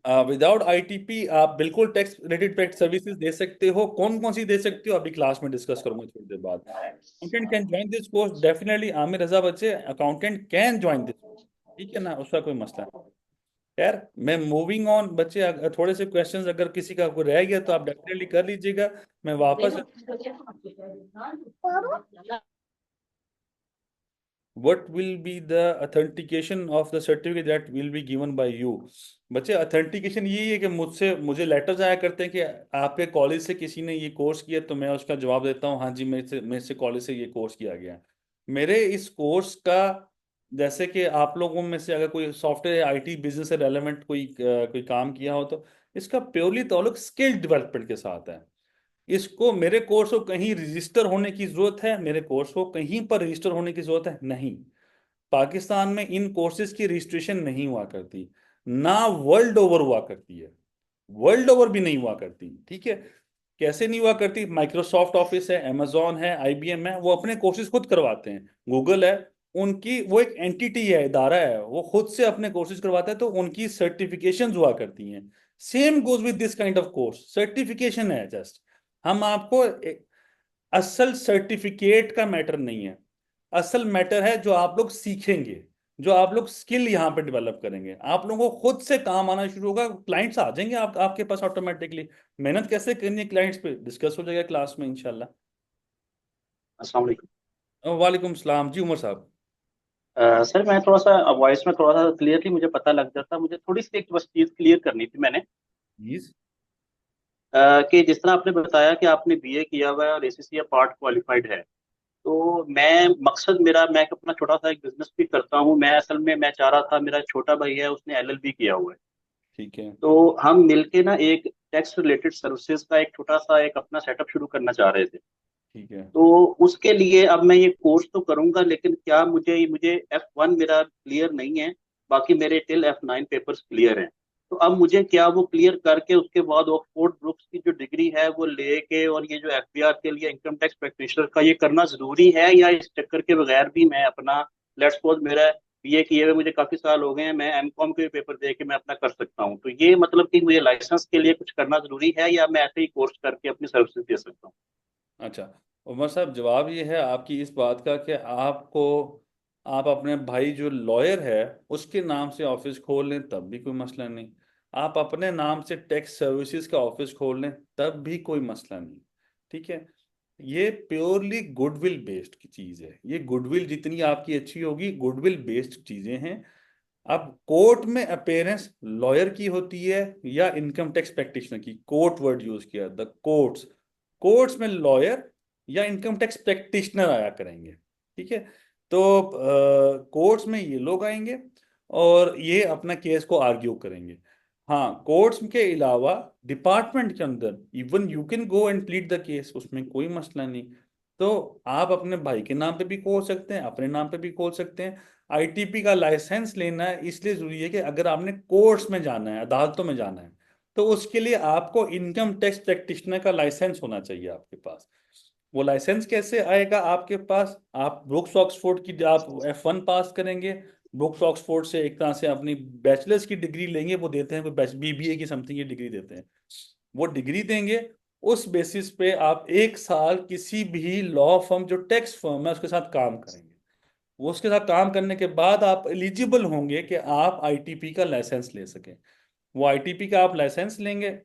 विदाउट आईटीपी आप बिल्कुल टैक्स रिलेटेड टैक्स सर्विसेज दे सकते हो। कौन कौन सी दे सकते हो अभी क्लास में डिस्कस करूंगा थोड़ी देर बाद। Accountant can join this course definitely, Amir Raza बच्चे, अकाउंटेंट कैन ज्वाइन दिस। ठीक है ना, उसका कोई मसला नहीं। यार मैं मूविंग ऑन बच्चे, थोड़े से क्वेश्चंस अगर किसी का कोई रह गया तो आप डेफिनेटली कर लीजिएगा। मैं वापस, what will be the authentication of the certificate that will be given by you? बच्चे ऑथेंटिकेशन यही है कि मुझसे मुझे लेटर्स आया करते हैं कि आपके कॉलेज से किसी ने ये कोर्स किया, तो मैं उसका जवाब देता हूँ हाँ जी मेरे से कॉलेज से ये कोर्स किया गया। मेरे इस कोर्स का, जैसे कि आप लोगों में से अगर कोई सॉफ्टवेयर आईटी बिजनेस से रेलेवेंट कोई काम किया हो तो इसका प्योरली ताल्लुक स्किल डेवलपमेंट के साथ है। इसको मेरे कोर्स को कहीं रजिस्टर होने की जरूरत है, मेरे कोर्स को कहीं पर रजिस्टर होने की जरूरत है नहीं। पाकिस्तान में इन कोर्सेज की रजिस्ट्रेशन नहीं हुआ करती, ना वर्ल्ड ओवर हुआ करती है, वर्ल्ड ओवर भी नहीं हुआ करती। ठीक है, कैसे नहीं हुआ करती? माइक्रोसॉफ्ट ऑफिस है, amazon है, आईबीएम है, वो अपने कोर्सेज खुद करवाते हैं। गूगल है, उनकी वो एक एंटिटी है, इदारा है, वो खुद से अपने कोर्सेज करवाता है, तो उनकी सर्टिफिकेशन हुआ करती हैं। Same goes with this kind of course, certification है जस्ट। हम आपको असल सर्टिफिकेट का मैटर नहीं है, असल मैटर है जो आप लोग सीखेंगे, जो आप लोग स्किल यहाँ पे डेवलप करेंगे। आप लोगों को खुद से काम आना शुरू होगा, क्लाइंट्स आ जाएंगे आपके पास ऑटोमेटिकली। मेहनत कैसे करनी है क्लाइंट्स पे डिस्कस हो जाएगा क्लास में इंशाल्लाह। अस्सलाम वालेकुम। वालेकुम सलाम जी, उमर साहब। सर मैं थोड़ा सा वॉइस में थोड़ा सा क्लियरली मुझे पता लग जाता, मुझे थोड़ी सी एक बस चीज़ क्लियर करनी थी मैंने। प्लीज। कि जिस तरह आपने बताया कि आपने बीए किया हुआ है और एसीसी पार्ट क्वालिफाइड है, तो मैं मकसद मेरा, मैं अपना छोटा सा एक बिजनेस भी करता हूँ। मैं असल में मैं चाह रहा था, मेरा छोटा भाई है उसने एलएलबी किया हुआ है, ठीक है। तो हम मिलके ना एक टैक्स रिलेटेड सर्विसेज का एक छोटा सा एक अपना सेटअप शुरू करना चाह रहे थे। ठीक है। तो उसके लिए अब मैं ये कोर्स तो करूंगा, लेकिन क्या मुझे मुझे F1 मेरा क्लियर नहीं है, बाकी मेरे टिल F9 पेपर्स क्लियर हैं। तो अब मुझे क्या वो क्लियर करके उसके बाद ऑक्सफोर्ड ब्रुक्स की जो डिग्री है वो लेके, और ये जो एफबीआर के लिए इनकम टैक्स प्रैक्टिशनर का ये करना जरूरी है, या इस चक्कर के बगैर भी मैं अपना, लेट्स सपोज मेरा बीए किए हुए मुझे काफी साल हो गए हैं, मैं एमकॉम के भी पेपर दे के मैं अपना कर सकता हूँ? तो ये मतलब कि मुझे लाइसेंस के लिए कुछ करना जरूरी है, या मैं ऐसे ही कोर्स करके अपनी सर्विसेज दे सकता हूँ? अच्छा उमर साहब, जवाब ये है आपकी इस बात का कि आपको, आप अपने भाई जो लॉयर है उसके नाम से ऑफिस खोल लें तब भी कोई मसला नहीं। आप अपने नाम से टैक्स सर्विसेज का ऑफिस खोल लें तब भी कोई मसला नहीं। ठीक है, ये प्योरली गुडविल बेस्ड की चीज है। ये गुडविल जितनी आपकी अच्छी होगी, गुडविल बेस्ड चीजें हैं। अब कोर्ट में अपेयरेंस लॉयर की होती है या इनकम टैक्स प्रैक्टिशनर की? कोर्ट वर्ड यूज किया, द कोर्ट्स। कोर्ट्स में लॉयर या इनकम टैक्स प्रैक्टिशनर आया करेंगे। ठीक है, तो कोर्ट्स में ये लोग आएंगे और ये अपना केस को आर्ग्यू करेंगे। हाँ, कोर्ट्स के अलावा डिपार्टमेंट के अंदर even you can go and plead the case, उसमें कोई मसला नहीं। तो आप अपने भाई के नाम पे भी खोल सकते हैं, अपने नाम पे भी खोल सकते हैं। आईटीपी का लाइसेंस लेना है इसलिए जरूरी है कि अगर आपने कोर्ट्स में जाना है, अदालतों में जाना है, तो उसके लिए आपको इनकम टैक्स प्रैक्टिशनर का लाइसेंस होना चाहिए आपके पास। वो लाइसेंस कैसे आएगा आपके पास? आप ब्रुक्स ऑक्सफोर्ड की आप F1 पास करेंगे, ब्रुक्स ऑक्सफोर्ड से एक तरह से अपनी बैचलर्स की डिग्री लेंगे, वो देते हैं कोई BBA की समथिंग की डिग्री देते हैं, वो डिग्री देंगे। उस बेसिस पे आप एक साल किसी भी लॉ फर्म जो टैक्स फर्म है उसके साथ काम करेंगे। वो उसके साथ काम करने के बाद आप एलिजिबल होंगे कि आप ITP का लाइसेंस ले सकें। वो ITP का आप लाइसेंस लेंगे,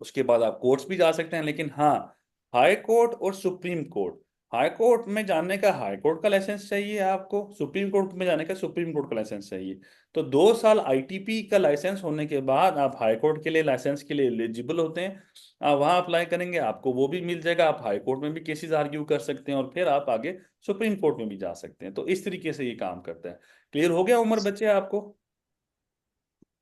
उसके बाद आप कोर्ट्स भी जा सकते हैं। लेकिन हाँ, हाई कोर्ट और सुप्रीम कोर्ट, हाई कोर्ट में जाने का हाई कोर्ट का लाइसेंस चाहिए आपको, सुप्रीम कोर्ट में जाने का सुप्रीम कोर्ट का लाइसेंस चाहिए। तो 2 साल ITP का लाइसेंस होने के बाद आप हाई कोर्ट के लिए लाइसेंस के लिए एलिजिबल होते हैं। आप वहां अप्लाई करेंगे, आपको वो भी मिल जाएगा। आप हाई कोर्ट में भी केसेस आर्ग्यू कर सकते हैं और फिर आप आगे सुप्रीम कोर्ट में भी जा सकते हैं। तो इस तरीके से ये काम करता है। क्लियर हो गया उमर बच्चे आपको?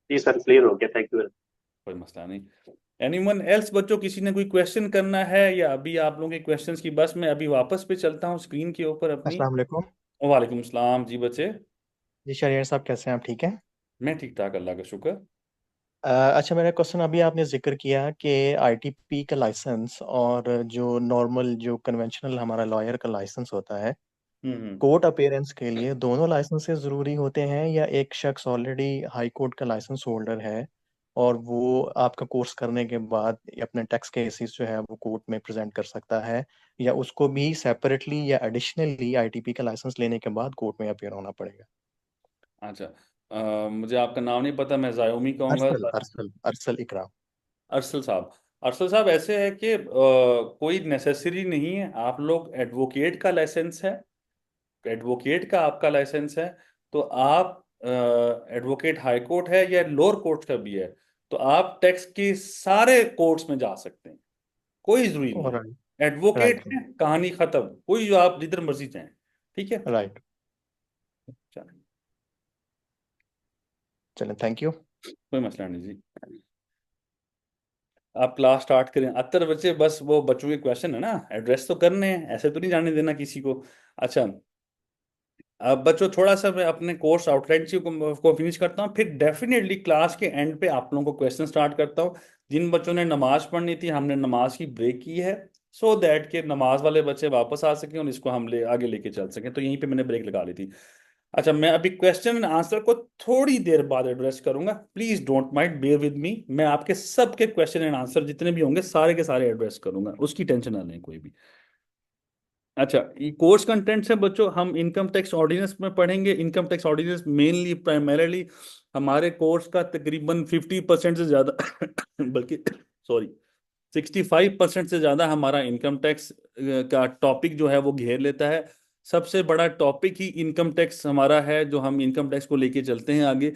जी सर, क्लियर हो गया, थैंक यू। कोई मसला नहीं। एनीवन एल्स बच्चों, किसी ने कोई क्वेश्चन करना है? या अभी आप लोगों के क्वेश्चंस की बस मैं अभी वापस पे चलता हूँ स्क्रीन के ऊपर अपनी। अस्सलाम वालेकुम। वालेकुम सलाम जी बच्चे। जी शरियर साहब, कैसे हैं आप? ठीक हैं? मैं ठीक ठाक, अल्लाह का शुक्र। अच्छा, मेरा क्वेश्चन, अभी आपने जिक्र किया कि आईटीपी का लाइसेंस और जो नॉर्मल जो कन्वेंशनल हमारा लॉयर का लाइसेंस होता है, हम्म। कोर्ट अपीयरेंस के लिए दोनों लाइसेंसेस ज़रूरी होते हैं, या एक शख्स ऑलरेडी हाई कोर्ट का लाइसेंस होल्डर है और वो आपका कोर्स करने के बाद अपने टैक्स केसेस जो है वो कोर्ट में प्रेजेंट कर सकता है, या उसको भी सेपरेटली या एडिशनली आईटीपी का लाइसेंस लेने के बाद कोर्ट में अपीयर होना पड़ेगा? अच्छा, मुझे आपका नाम नहीं पता, मैं जायोमी कहूँगा। अरसल अरसल अरसल इकराम। अरसल साहब। अरसल साहब, ऐसे है कि कोई नेसेसरी नहीं है। आप लोग एडवोकेट का लाइसेंस है, एडवोकेट का आपका लाइसेंस है, तो आप एडवोकेट हाई कोर्ट है या लोअर कोर्ट का भी है, तो आप टैक्स के सारे कोर्ट्स में जा सकते हैं, कोई जरूरी नहीं राइट। है। Advocate right. है, कहानी खत्म, कोई आप जिधर मर्जी जाए। ठीक है, राइट। चलो, चलें, थैंक यू। कोई मसला नहीं जी। आप क्लास स्टार्ट करें। अत्तर बच्चे, बस वो बच्चों के क्वेश्चन है ना, एड्रेस तो करने हैं, ऐसे तो नहीं जाने देना किसी को। अच्छा, अब बच्चों थोड़ा सा मैं अपने कोर्स आउटलाइन को फिनिश करता हूँ, फिर डेफिनेटली क्लास के एंड पे आप लोगों को क्वेश्चन स्टार्ट करता हूँ। जिन बच्चों ने नमाज पढ़नी थी, हमने नमाज की ब्रेक की है, सो दैट के नमाज वाले बच्चे वापस आ सकें और इसको हम आगे लेके चल सकें, तो यहीं पे मैंने ब्रेक लगा ली थी। अच्छा, मैं अभी क्वेश्चन एंड आंसर को थोड़ी देर बाद एड्रेस करूंगा, please don't mind, bear with me. मैं आपके सबके क्वेश्चन एंड आंसर जितने भी होंगे सारे के सारे एड्रेस करूंगा, उसकी टेंशन ना लें कोई भी। अच्छा, ये कोर्स कंटेंट्स है बच्चों, हम इनकम टैक्स ऑर्डिनेंस में पढ़ेंगे। Income tax ordinance mainly primarily हमारे कोर्स का तकरीबन 50% से ज़्यादा बल्कि सॉरी 65% से ज़्यादा हमारा इनकम टैक्स का टॉपिक जो है वो घेर लेता है। सबसे बड़ा टॉपिक ही इनकम टैक्स हमारा है, जो हम इनकम टैक्स को लेके चलते हैं आगे।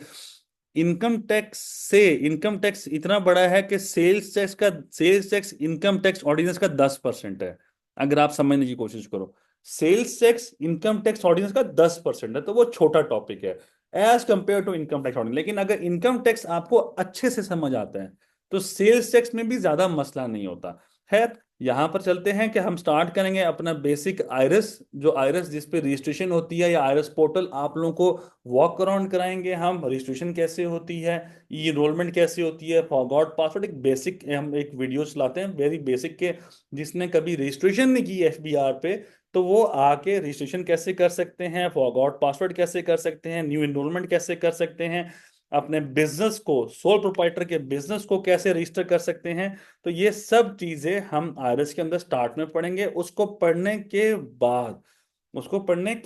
इनकम टैक्स इतना बड़ा है कि sales tax income tax ordinance का 10% है। अगर आप समझने की कोशिश करो, sales tax income tax ordinance का 10% है, तो वो छोटा टॉपिक है as compare to income tax ordinance. लेकिन अगर इनकम टैक्स आपको अच्छे से समझ आता है तो सेल्स टैक्स में भी ज्यादा मसला नहीं होता है। यहां पर चलते हैं कि हम स्टार्ट करेंगे अपना बेसिक आयरस, जो आयरस जिस पे रजिस्ट्रेशन होती है, या आयरस पोर्टल आप लोगों को वॉक अराउंड कराएंगे हम। रजिस्ट्रेशन कैसे होती है, ई एनरोलमेंट कैसे होती है, फॉरगॉट पासवर्ड, एक बेसिक हम एक वीडियो चलाते हैं वेरी बेसिक के। जिसने कभी रजिस्ट्रेशन नहीं की FBR पे, तो वो आके रजिस्ट्रेशन कैसे कर सकते हैं, फॉरगॉट पासवर्ड कैसे कर सकते हैं, न्यू एनरोलमेंट कैसे कर सकते हैं, अपने बिजनेस को, सोल प्रोप्राइटर के बिजनेस को कैसे रजिस्टर कर सकते हैं। तो ये सब चीजें हम आयरस के अंदर स्टार्ट में पढ़ेंगे। उसको पढ़ने के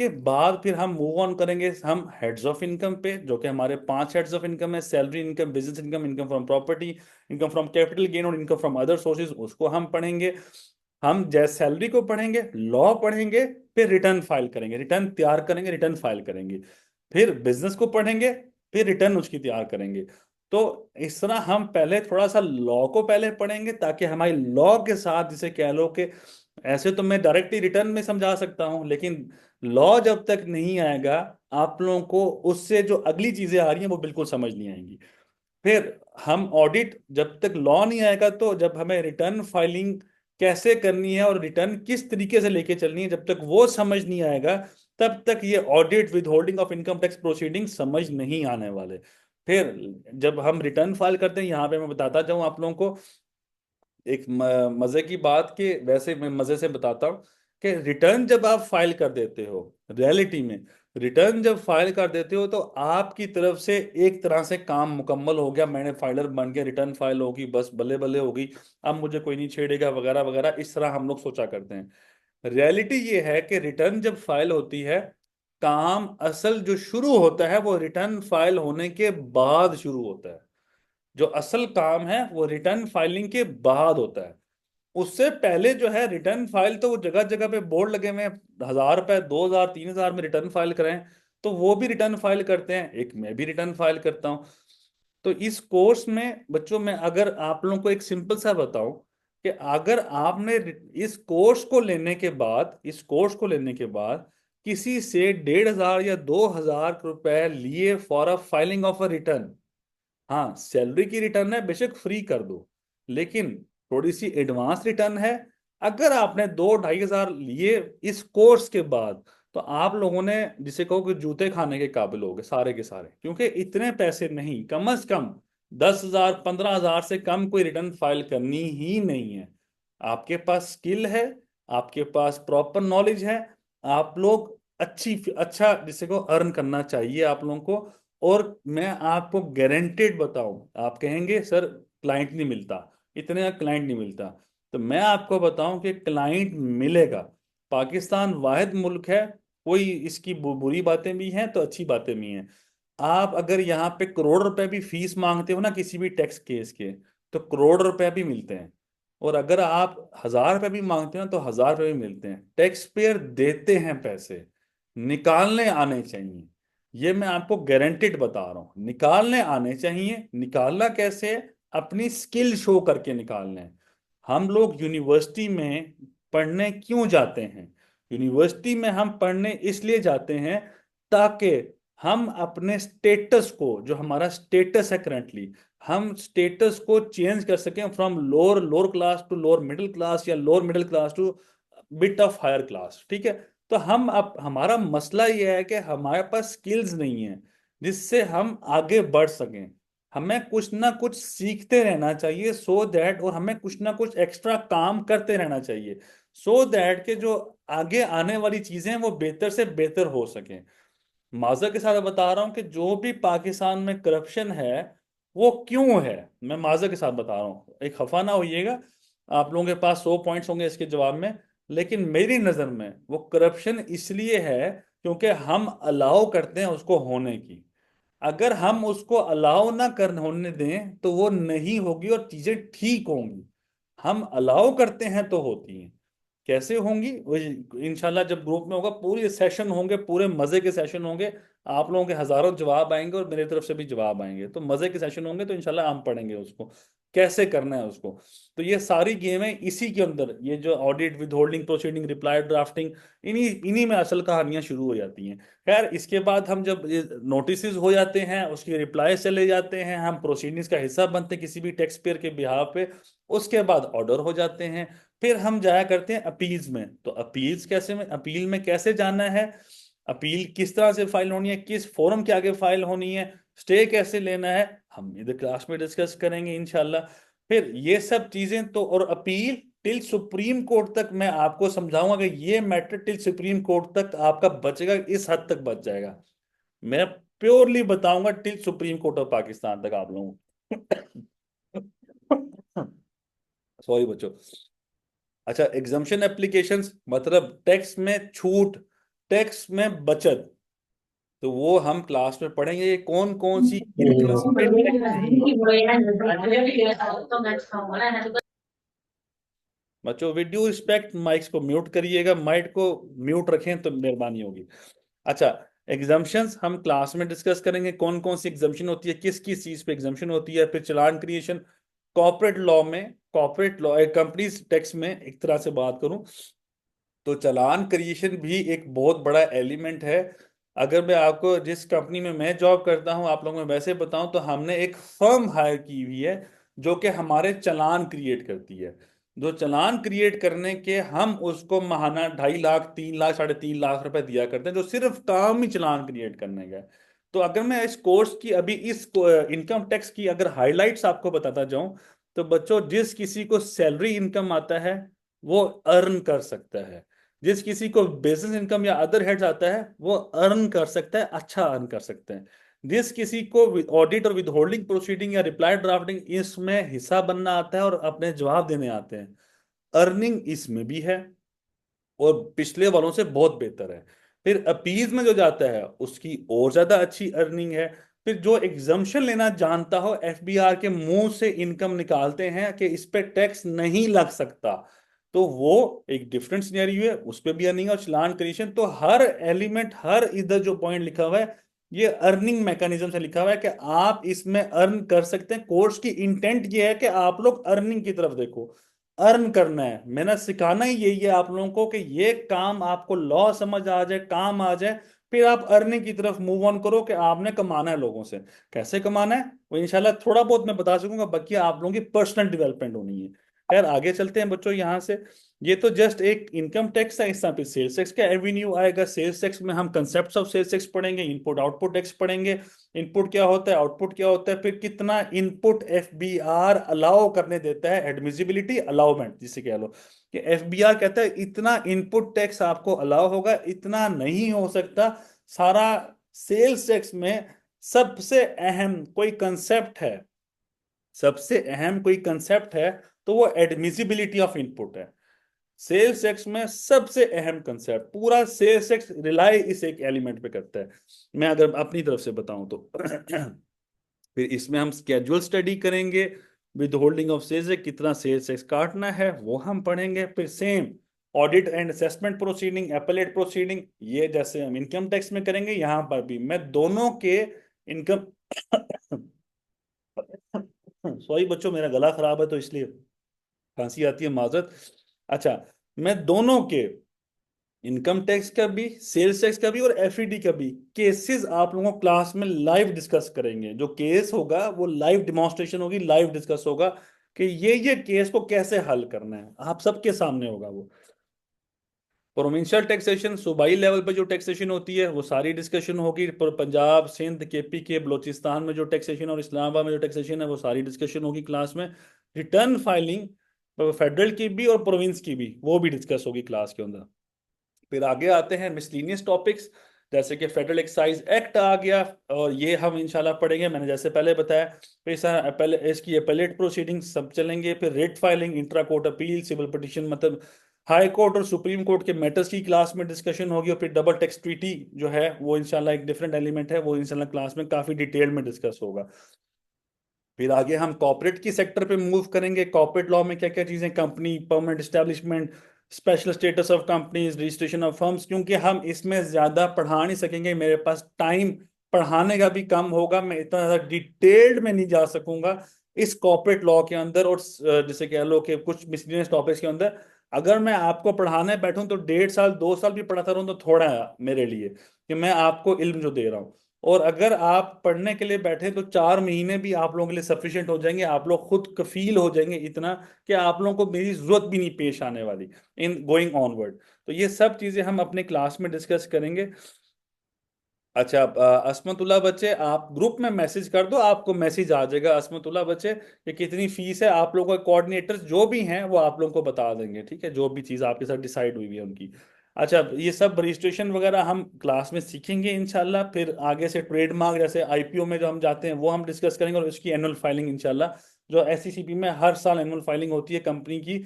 बाद फिर हम मूव ऑन करेंगे हम हेड्स ऑफ इनकम पे, जो कि हमारे 5 हेड्स ऑफ इनकम है: salary income, business income, income from property, income from capital gain और इनकम फ्रॉम अदर सोर्सेज। उसको हम पढ़ेंगे। हम जैसे सैलरी को पढ़ेंगे, लॉ पढ़ेंगे, फिर रिटर्न फाइल करेंगे, रिटर्न तैयार करेंगे, रिटर्न फाइल करेंगे, फिर बिजनेस को पढ़ेंगे, फिर रिटर्न उसकी तैयार करेंगे। तो इस तरह हम पहले थोड़ा सा लॉ को पहले पढ़ेंगे, ताकि हमारी लॉ के साथ, जिसे कह लो कि ऐसे तो मैं डायरेक्टली रिटर्न में समझा सकता हूं, लेकिन लॉ जब तक नहीं आएगा आप लोगों को उससे जो अगली चीजें आ रही हैं वो बिल्कुल समझ नहीं आएंगी। फिर हम ऑडिट, जब तक लॉ नहीं आएगा, तो जब हमें रिटर्न फाइलिंग कैसे करनी है और रिटर्न किस तरीके से लेके चलनी है, जब तक वो समझ नहीं आएगा तब तक ये audit, with holding of income tax proceeding समझ नहीं आने वाले। फिर जब हम रिटर्न फाइल करते हैं, यहाँ पे मैं बताता जाऊँ आप लोगों को एक मजे की बात, कि वैसे मैं मजे से बताता हूँ कि रिटर्न जब आप फाइल कर देते हो, रियलिटी में रिटर्न जब फाइल कर देते हो तो आपकी तरफ से एक तरह से काम मुकम्मल हो गया, मैंने फाइलर बन गया, रिटर्न फाइल होगी, बस बल्ले बल्ले होगी, अब मुझे कोई नहीं छेड़ेगा वगैरह वगैरह, इस तरह हम लोग सोचा करते हैं। रियलिटी ये है कि रिटर्न जब फाइल होती है, काम असल जो शुरू होता है वो रिटर्न फाइल होने के बाद शुरू होता है। जो असल काम है वो रिटर्न फाइलिंग के बाद होता है। उससे पहले जो है रिटर्न फाइल तो वो जगह जगह पे बोर्ड लगे हुए हैं, 1,000 रुपए 2,000 3,000 में रिटर्न फाइल करें, तो वो भी रिटर्न फाइल करते हैं, एक मैं भी रिटर्न फाइल करता हूँ। तो इस कोर्स में बच्चों में अगर आप लोगों को एक सिंपल सा बताऊं कि अगर आपने इस कोर्स को लेने के बाद, इस कोर्स को लेने के बाद किसी से 1,500 या 2,000 रुपए लिए for a filing of a return, हाँ सैलरी की रिटर्न है बेशक फ्री कर दो, लेकिन थोड़ी सी एडवांस रिटर्न है, अगर आपने 2-2,500 लिए इस कोर्स के बाद, तो आप लोगों ने जिसे कहो कि जूते खाने के काबिल हो गए सारे के सारे, क्योंकि इतने पैसे नहीं, कम से कम 10,000 15,000 से कम कोई रिटर्न फाइल करनी ही नहीं है। आपके पास स्किल है, आपके पास प्रॉपर नॉलेज है, आप लोग अच्छा जिसे को अर्न करना चाहिए आप लोगों को। और मैं आपको गारंटेड बताऊं, आप कहेंगे सर क्लाइंट नहीं मिलता, इतने का क्लाइंट नहीं मिलता, तो मैं आपको बताऊं कि क्लाइंट मिलेगा। पाकिस्तान वाहिद मुल्क है, कोई इसकी बुरी बातें भी हैं तो अच्छी बातें भी हैं। आप अगर यहाँ पे करोड़ रुपए भी फीस मांगते हो ना किसी भी टैक्स केस के, तो करोड़ रुपए भी मिलते हैं। और अगर आप 1,000 रुपए भी मांगते हो ना तो 1,000 रुपए भी मिलते हैं। टैक्स पेयर देते हैं पैसे, निकालने आने चाहिए, ये मैं आपको गारंटेड बता रहा हूँ, निकालने आने चाहिए। निकालना कैसे है? अपनी स्किल शो करके निकालना है। हम लोग यूनिवर्सिटी में पढ़ने क्यों जाते हैं? यूनिवर्सिटी में हम पढ़ने इसलिए जाते हैं ताकि हम अपने स्टेटस को, जो हमारा स्टेटस है करंटली, हम स्टेटस को चेंज कर सकें from lower lower class to lower middle class, या lower middle class to bit of higher class, ठीक है। तो हम अब हमारा मसला यह है कि हमारे पास स्किल्स नहीं है जिससे हम आगे बढ़ सकें। हमें कुछ ना कुछ सीखते रहना चाहिए सो दैट, और हमें कुछ ना कुछ एक्स्ट्रा काम करते रहना चाहिए सो दैट के जो आगे आने वाली चीजें हैं वो बेहतर से बेहतर हो सकें। माजर के साथ बता रहा हूं कि जो भी पाकिस्तान में करप्शन है वो क्यों है, मैं माजर के साथ बता रहा हूं, एक खफा ना होइएगा, आप लोगों के पास 100 पॉइंट्स होंगे इसके जवाब में, लेकिन मेरी नजर में वो करप्शन इसलिए है क्योंकि हम अलाउ करते हैं उसको होने की। अगर हम उसको अलाउ ना कर होने दें तो वो नहीं होगी और चीजें ठीक होंगी। हम अलाउ करते हैं तो होती हैं। कैसे होंगी वो इंशाल्लाह जब ग्रुप में होगा, पूरे सेशन होंगे, पूरे मजे के सेशन होंगे, आप लोगों के हजारों जवाब आएंगे और मेरी तरफ से भी जवाब आएंगे, तो मजे के सेशन होंगे, तो इंशाल्लाह हम पढ़ेंगे उसको कैसे करना है उसको। तो ये सारी गेमें इसी के अंदर, ये जो audit, with holding, proceeding, reply drafting, इन्हीं इन्हीं में असल कहानियां शुरू हो जाती हैं। खैर इसके बाद हम जब नोटिस हो जाते हैं, उसकी रिप्लाई चले जाते हैं, हम प्रोसीडिंग्स का हिस्सा बनते हैं किसी भी टैक्स पेयर के बिहाफ पे, उसके बाद ऑर्डर हो जाते हैं, फिर हम जाया करते हैं अपील्स में। तो अपील्स कैसे में, अपील में कैसे जाना है, अपील किस तरह से फाइल होनी है, किस फोरम के आगे फाइल होनी है, स्टे कैसे लेना है, हम इधर क्लास में डिस्कस करेंगे इंशाल्लाह। फिर ये सब चीजें तो, और अपील टिल सुप्रीम कोर्ट तक मैं आपको समझाऊंगा कि ये मैटर टिल सुप्रीम कोर्ट तक आपका बचेगा, इस हद तक बच जाएगा। मैं प्योरली बताऊंगा till supreme court of Pakistan तक आप लोगों सॉरी बच्चों। अच्छा, एग्जम्पशन एप्लीकेशंस मतलब टैक्स में छूट, टैक्स में बचत, तो वो हम क्लास में पढ़ेंगे, ये कौन कौन सी बच्चों। विद ड्यू रिस्पेक्ट माइक्स को म्यूट करिएगा, माइक को म्यूट रखें तो मेहरबानी होगी। अच्छा, एग्जाम्पशंस हम क्लास में डिस्कस करेंगे, कौन कौन सी एग्जाम्पशन होती है, किस किस चीज पे एग्जाम्पशन होती है। फिर चलान क्रिएशन, कॉर्पोरेट लॉ में, कॉर्पोरेट लॉ कंपनीज टैक्स में एक तरह से बात करूं तो चलान क्रिएशन भी एक बहुत बड़ा एलिमेंट है। अगर मैं आपको जिस कंपनी में मैं जॉब करता हूं आप लोगों में वैसे बताऊं तो हमने एक फर्म हायर की हुई है जो कि हमारे चलान क्रिएट करती है। जो चलान क्रिएट करने के हम उसको महाना 2.5 लाख 3 लाख 3.5 लाख रुपए दिया करते हैं, जो सिर्फ काम ही चलान क्रिएट करने का है। तो अगर मैं इस कोर्स की अभी इस इनकम टैक्स की अगर हाइलाइट्स आपको बताता जाऊं, तो बच्चों जिस किसी को सैलरी इनकम आता है वो अर्न कर सकता है, जिस किसी को बिजनेस इनकम या अदर हेड्स आता है वो अर्न कर सकता है, अच्छा अर्न कर सकते हैं। जिस किसी को ऑडिट और विदहोल्डिंग प्रोसीडिंग या रिप्लाई ड्राफ्टिंग इसमें हिस्सा बनना आता है और अपने जवाब देने आते हैं, अर्निंग इसमें भी है और पिछले वालों से बहुत बेहतर है। फिर अपीज में जो जाता है उसकी और ज्यादा अच्छी अर्निंग है। फिर जो एग्जम्पशन लेना जानता हो, एफबीआर के मुंह से इनकम निकालते हैं कि इस पे टैक्स नहीं लग सकता, तो वो एक डिफरेंट सिनेरियो है, उस पे भी अर्निंग और चलान क्रिएशन। तो हर एलिमेंट, हर इधर जो पॉइंट लिखा हुआ है ये अर्निंग मैकेनिज्म से लिखा हुआ है कि आप इसमें अर्न कर सकते हैं। कोर्स की इंटेंट ये है कि आप लोग अर्निंग की तरफ देखो, अर्न करना है। मैंने सिखाना ही यही है आप लोगों को कि ये काम आपको लॉ समझ आ जाए, काम आ जाए, फिर आप अर्निंग की तरफ मूव ऑन करो कि आपने कमाना है लोगों से। कैसे कमाना है वो इंशाल्लाह थोड़ा बहुत मैं बता सकूंगा, बाकी आप लोगों की पर्सनल डेवलपमेंट होनी है। खैर आगे चलते हैं बच्चों यहाँ से। ये तो जस्ट एक इनकम टैक्स है, इस तरह पे सेल्स टैक्स का एवेन्यू आएगा। सेल्स टैक्स में हम कंसेप्ट ऑफ सेल्स टैक्स पढ़ेंगे, इनपुट आउटपुट टैक्स पढ़ेंगे। इनपुट क्या होता है, आउटपुट क्या होता है, फिर कितना इनपुट एफबीआर अलाउ करने देता है, एडमिसिबिलिटी अलाउमेंट जिसे कह लो, कि एफबीआर कहता है इतना इनपुट टैक्स आपको अलाउ होगा, इतना नहीं हो सकता। सारा सेल्स टैक्स में सबसे अहम कोई कंसेप्ट है, सबसे अहम कोई कंसेप्ट है तो वो एडमिसिबिलिटी ऑफ इनपुट है। सेल्स टैक्स में सबसे अहम कंसेप्ट, पूरा सेल्स टैक्स रिलाई इस एक एलिमेंट पे करता है। मैं अगर अपनी तरफ से बताऊं तो फिर इसमें हम स्केड्यूल स्टडी करेंगे, विद होल्डिंग ऑफ सेल्स कितना सेल्स टैक्स काटना है वो हम पढ़ेंगे। फिर same audit and assessment proceeding, appellate proceeding, ये जैसे हम इनकम टैक्स में करेंगे यहां पर भी मैं दोनों के इनकम सॉरी बच्चों मेरा गला खराब है तो इसलिए खांसी आती है, माजरत। अच्छा, मैं दोनों के इनकम टैक्स का भी, सेल्स टैक्स का भी और एफईडी का भी केसेस आप लोगों को क्लास में लाइव डिस्कस करेंगे। जो केस होगा वो लाइव डिमॉन्स्ट्रेशन होगी, लाइव डिस्कस होगा कि ये केस को कैसे हल करना है, आप सबके सामने होगा वो। प्रोविंशियल टैक्सेशन, सूबाई लेवल पे जो टैक्सेशन होती है वो सारी डिस्कशन होगी। पर पंजाब, सिंध, केपी के, बलोचिस्तान में जो टैक्सेशन और इस्लामाबाद में जो टैक्सेशन है वो सारी डिस्कशन होगी क्लास में। रिटर्न फाइलिंग फेडरल की भी और प्रोविंस की भी, वो भी डिस्कस होगी क्लास के अंदर। फिर आगे आते हैं मिसलिनियस टॉपिक्स, जैसे कि फेडरल एक्साइज एक्ट आ गया और ये हम इंशाल्लाह पढ़ेंगे, मैंने जैसे पहले बताया। फिर इसकी एपेलेट प्रोसीडिंग सब चलेंगे। फिर writ filing, intra court appeal, civil petition, मतलब हाई कोर्ट और सुप्रीम कोर्ट के मैटर्स की क्लास में डिस्कशन होगी। और फिर डबल टैक्स ट्रीटी जो है वो इंशाल्लाह एक डिफरेंट एलिमेंट है, वो इंशाल्लाह क्लास में काफी डिटेल में डिस्कस होगा। फिर आगे हम कॉर्पोरेट की सेक्टर पे मूव करेंगे। कॉर्पोरेट लॉ में क्या क्या चीजें, company, permanent establishment, special status of companies, registration of firms. क्योंकि हम इसमें ज्यादा पढ़ा नहीं सकेंगे, मेरे पास टाइम पढ़ाने का भी कम होगा, मैं इतना ज्यादा डिटेल्ड में नहीं जा सकूंगा इस कॉर्पोरेट लॉ के अंदर। और जैसे कह लो कि कुछ मिसलिनियस टॉपिक्स के अंदर अगर मैं आपको पढ़ाने बैठूं तो 1.5 साल 2 साल भी पढ़ाता रहूं तो थोड़ा है मेरे लिए, कि मैं आपको इल्म जो दे रहा हूं। और अगर आप पढ़ने के लिए बैठे तो 4 महीने भी आप लोगों के लिए सफिशिएंट हो जाएंगे, आप लोग खुद कफील हो जाएंगे इतना कि आप लोगों को मेरी जरूरत भी नहीं पेश आने वाली इन गोइंग ऑनवर्ड। तो ये सब चीजें हम अपने क्लास में डिस्कस करेंगे। अच्छा, असमतुल्ला बच्चे आप ग्रुप में मैसेज कर दो, आपको मैसेज आ जाएगा असमतुल्ला बच्चे कि कितनी फीस है। आप लोगों के कोऑर्डिनेटर्स जो भी हैं वो आप लोगों को बता देंगे, ठीक है, जो भी चीज़ आपके साथ डिसाइड हुई है उनकी। अच्छा, ये सब रजिस्ट्रेशन वगैरह हम क्लास में सीखेंगे इंशाल्लाह। फिर आगे से ट्रेडमार्क जैसे आईपीओ में जो हम जाते हैं वो हम डिस्कस करेंगे, और उसकी एनुअल फाइलिंग इंशाल्लाह जो एसईसीपी में हर साल एनुअल फाइलिंग होती है कंपनी की,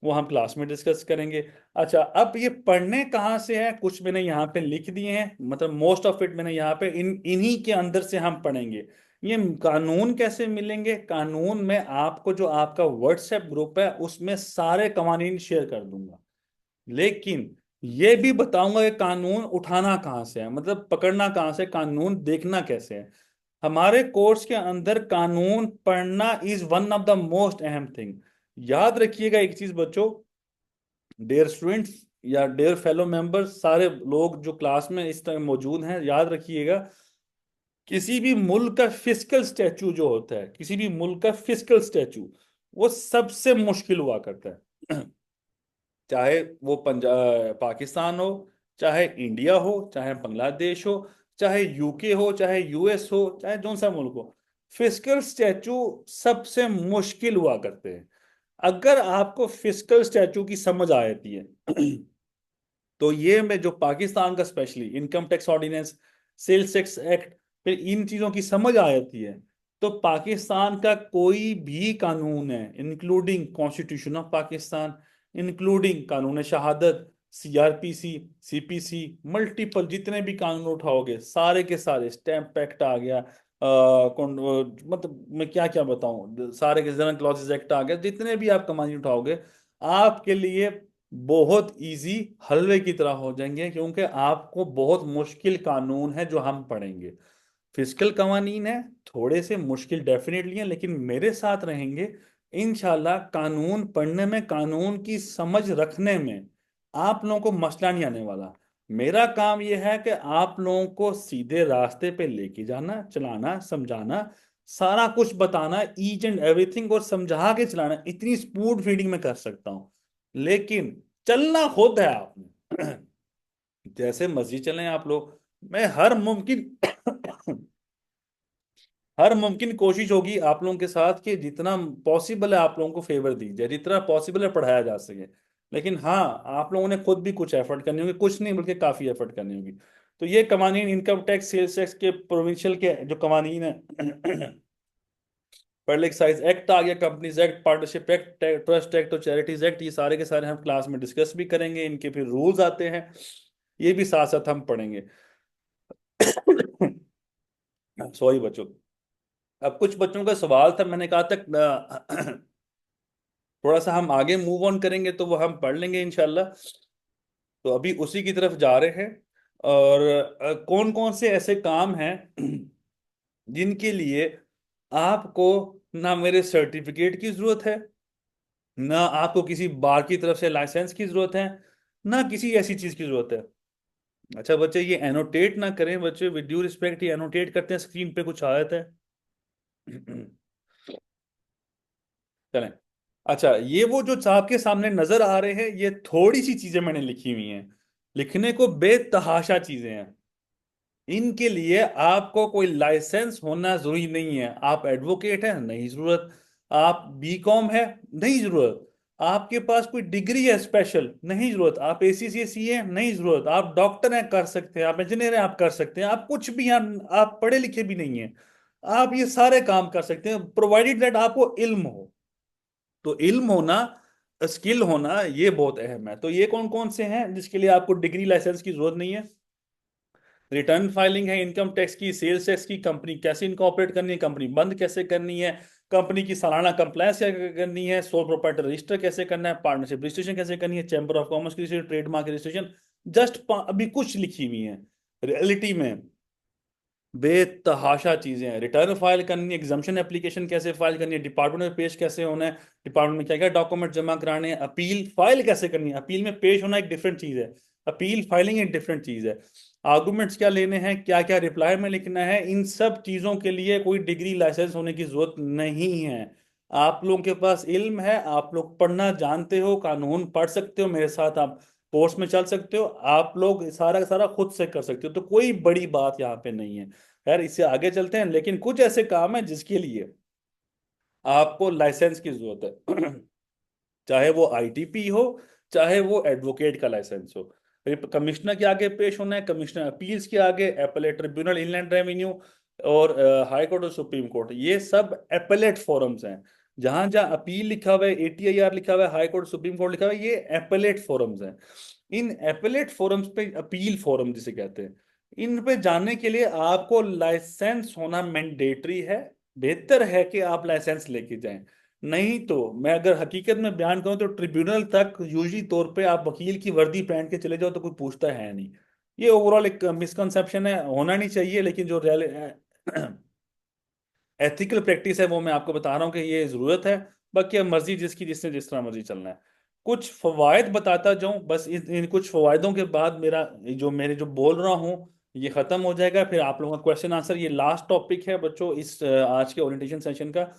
वो हम क्लास में डिस्कस करेंगे। अच्छा, अब ये पढ़ने कहाँ से है, कुछ मैंने यहाँ पे लिख दिए हैं, मतलब मोस्ट ऑफ इट मैंने यहाँ पे इन्हीं के अंदर से हम पढ़ेंगे। ये कानून कैसे मिलेंगे, कानून में आपको जो आपका व्हाट्सएप ग्रुप है उसमें सारे कवानीन शेयर कर दूंगा, लेकिन ये भी बताऊंगा कि कानून उठाना कहाँ से है, मतलब पकड़ना कहाँ से, कानून देखना कैसे है। हमारे कोर्स के अंदर कानून पढ़ना is one of the most अहम थिंग। याद रखिएगा एक चीज बच्चों, डियर स्टूडेंट्स या डियर फेलो मेंबर्स, सारे लोग जो क्लास में इस तरह मौजूद हैं, याद रखिएगा किसी भी मुल्क का फिस्कल स्टैचू जो होता है, किसी भी मुल्क का फिस्कल स्टैचू वो सबसे मुश्किल हुआ करता है। चाहे वो पंजाब पाकिस्तान हो, चाहे इंडिया हो, चाहे बांग्लादेश हो, चाहे यूके हो, चाहे यूएस हो, चाहे जो सा मुल्क हो, फिस्कल स्टैचू सबसे मुश्किल हुआ करते हैं। अगर आपको फिस्कल स्टैचू की समझ आ जाती है तो ये में जो पाकिस्तान का specially income tax ordinance, sales tax act, फिर इन चीजों की समझ आ जाती है, तो पाकिस्तान का कोई भी कानून है, including constitution of Pakistan, including कानून शहादत, सीआरपीसी, सीपीसी, मल्टीपल जितने भी कानून उठाओगे सारे के सारे, स्टैम्प एक्ट आ गया, मतलब मैं क्या क्या बताऊं, सारे के जनरल क्लॉजेज एक्ट आ गया, जितने भी आप कमानी उठाओगे आपके लिए बहुत इजी हलवे की तरह हो जाएंगे, क्योंकि आपको बहुत मुश्किल कानून है जो हम पढ़ेंगे। फिस्कल कवानीन है, थोड़े से मुश्किल डेफिनेटली हैं, लेकिन मेरे साथ रहेंगे इंशाल्लाह। कानून पढ़ने में, कानून की समझ रखने में आप लोगों को मसला नहीं आने वाला। मेरा काम यह है कि आप लोगों को सीधे रास्ते पे लेके जाना, चलाना, समझाना, सारा कुछ बताना, ईच एंड एवरीथिंग, और समझा के चलाना। इतनी स्पूड फीडिंग में कर सकता हूं, लेकिन चलना खुद है आपने। जैसे मर्जी चलें आप लोग, मैं हर मुमकिन हर मुमकिन कोशिश होगी आप लोगों के साथ कि जितना पॉसिबल है आप लोगों को फेवर दी जाए, जितना पॉसिबल है पढ़ाया जा सके। लेकिन हाँ, आप लोगों ने खुद भी कुछ एफर्ट करनी होगी, कुछ नहीं बल्कि काफी एफर्ट करनी होगी। तो ये कवानीन, इनकम टैक्स, सेल्स टैक्स के प्रोविंशियल के जो कवानीन है, पब्लिक एक्साइज एक्ट आ गया, companies act, partnership act, trust act और चैरिटीज एक्ट, ये सारे के सारे हम क्लास में डिस्कस भी करेंगे। इनके फिर रूल्स आते हैं, ये भी साथ साथ हम पढ़ेंगे। सॉरी बच्चों, अब कुछ बच्चों का सवाल था, मैंने कहा था थोड़ा सा हम आगे मूव ऑन करेंगे तो वो हम पढ़ लेंगे इंशाल्लाह। तो अभी उसी की तरफ जा रहे हैं। और कौन कौन से ऐसे काम हैं जिनके लिए आपको ना मेरे सर्टिफिकेट की जरूरत है, ना आपको किसी बार की तरफ से लाइसेंस की जरूरत है, ना किसी ऐसी चीज की जरूरत है। अच्छा बच्चे, ये एनोटेट ना करें बच्चे, विद ड्यू रिस्पेक्ट, ये एनोटेट करते हैं, स्क्रीन पे कुछ आ जाता है। चलें। अच्छा, ये वो जो आपके सामने नजर आ रहे हैं, ये थोड़ी सी चीजें मैंने लिखी हुई हैं, लिखने को बेतहाशा चीजें हैं। इनके लिए आपको कोई लाइसेंस होना जरूरी नहीं है। आप एडवोकेट हैं, नहीं जरूरत। आप बीकॉम है, नहीं जरूरत। आपके पास कोई डिग्री है स्पेशल, नहीं जरूरत। आप एसीसी है, नहीं जरूरत। आप डॉक्टर हैं, कर सकते हैं। आप इंजीनियर हैं, आप कर सकते हैं। आप कुछ भी हैं, आप पढ़े लिखे भी नहीं हैं, आप ये सारे काम कर सकते हैं, प्रोवाइडेड दैट आपको इल्म हो। तो इल्म होना, स्किल होना, ये बहुत अहम है। तो ये कौन कौन से हैं जिसके लिए आपको डिग्री लाइसेंस की जरूरत नहीं है? रिटर्न फाइलिंग है इनकम टैक्स की, सेल्स टैक्स की, कंपनी कैसे इनकॉर्पोरेट करनी है, कंपनी बंद कैसे करनी है, कंपनी की सालाना कंप्लायंस क्या करनी है, सोल प्रोप्राइटर रजिस्टर कैसे करना है, पार्टनरशिप रजिस्ट्रेशन कैसे करनी है, चैम्बर ऑफ कॉमर्स की रजिस्ट्रेशन, ट्रेडमार्क रजिस्ट्रेशन, जस्ट अभी कुछ लिखी हुई है। रियलिटी में बेतहाशा चीजें हैं। रिटर्न फाइल करनी है, एग्जाम्शन एप्लीकेशन कैसे फाइल करनी है, डिपार्टमेंट में पेश कैसे होना है, डिपार्टमेंट में क्या क्या डॉक्यूमेंट जमा कराने हैं, अपील फाइल कैसे करनी है, अपील में पेश होना एक डिफरेंट चीज है, अपील फाइलिंग एक डिफरेंट चीज है, आर्गूमेंट्स क्या लेने हैं, क्या क्या रिप्लाई में लिखना है, इन सब चीजों के लिए कोई डिग्री लाइसेंस होने की जरूरत नहीं है। आप लोगों के पास इल्म है, आप लोग पढ़ना जानते हो, कानून पढ़ सकते हो, मेरे साथ आप कोर्स में चल सकते हो, आप लोग सारा का सारा खुद से कर सकते हो, तो कोई बड़ी बात यहाँ पे नहीं है। खैर, इससे आगे चलते हैं। लेकिन कुछ ऐसे काम है जिसके लिए आपको लाइसेंस की जरूरत है, चाहे वो आईटीपी हो, चाहे वो एडवोकेट का लाइसेंस हो। फिर कमिश्नर के आगे पेश होना है, कमिश्नर अपील्स के आगे, एपेलेट ट्रिब्यूनल, इनलैंड रेवेन्यू, और हाई कोर्ट और सुप्रीम कोर्ट, ये सब एपेलेट फोरम्स हैं। जहां जहां अपील लिखा हुआ है, एटीआईआर लिखा हुआ है, हाई कोर्ट सुप्रीम कोर्ट लिखा हुआ है, ये एपेलेट फोरम्स हैं। इन एपेलेट फोरम्स पे, अपील फोरम जिसे कहते हैं, इन पे जाने के लिए आपको लाइसेंस होना मैंडेटरी है। बेहतर है कि आप लाइसेंस लेके जाएं। नहीं तो मैं अगर हकीकत में बयान करूं तो ट्रिब्यूनल तक यूजली तौर पे आप वकील की वर्दी पहन के चले जाओ तो कोई पूछता है नहीं। ये ओवरऑल एक मिसकंसेप्शन है, होना नहीं चाहिए, लेकिन जो रियल एथिकल प्रैक्टिस है वो मैं आपको बता रहा हूँ कि ये जरूरत है। बाकी अब मर्जी जिसकी, जिसने जिस तरह मर्जी चलना है। कुछ फवायद बताता जाऊं बस, इन कुछ फवायदों के बाद मेरे जो बोल रहा हूँ ये खत्म हो जाएगा। फिर आप लोगों का क्वेश्चन आंसर, ये लास्ट टॉपिक है बच्चों इस आज के ओरिएंटेशन सेशन का।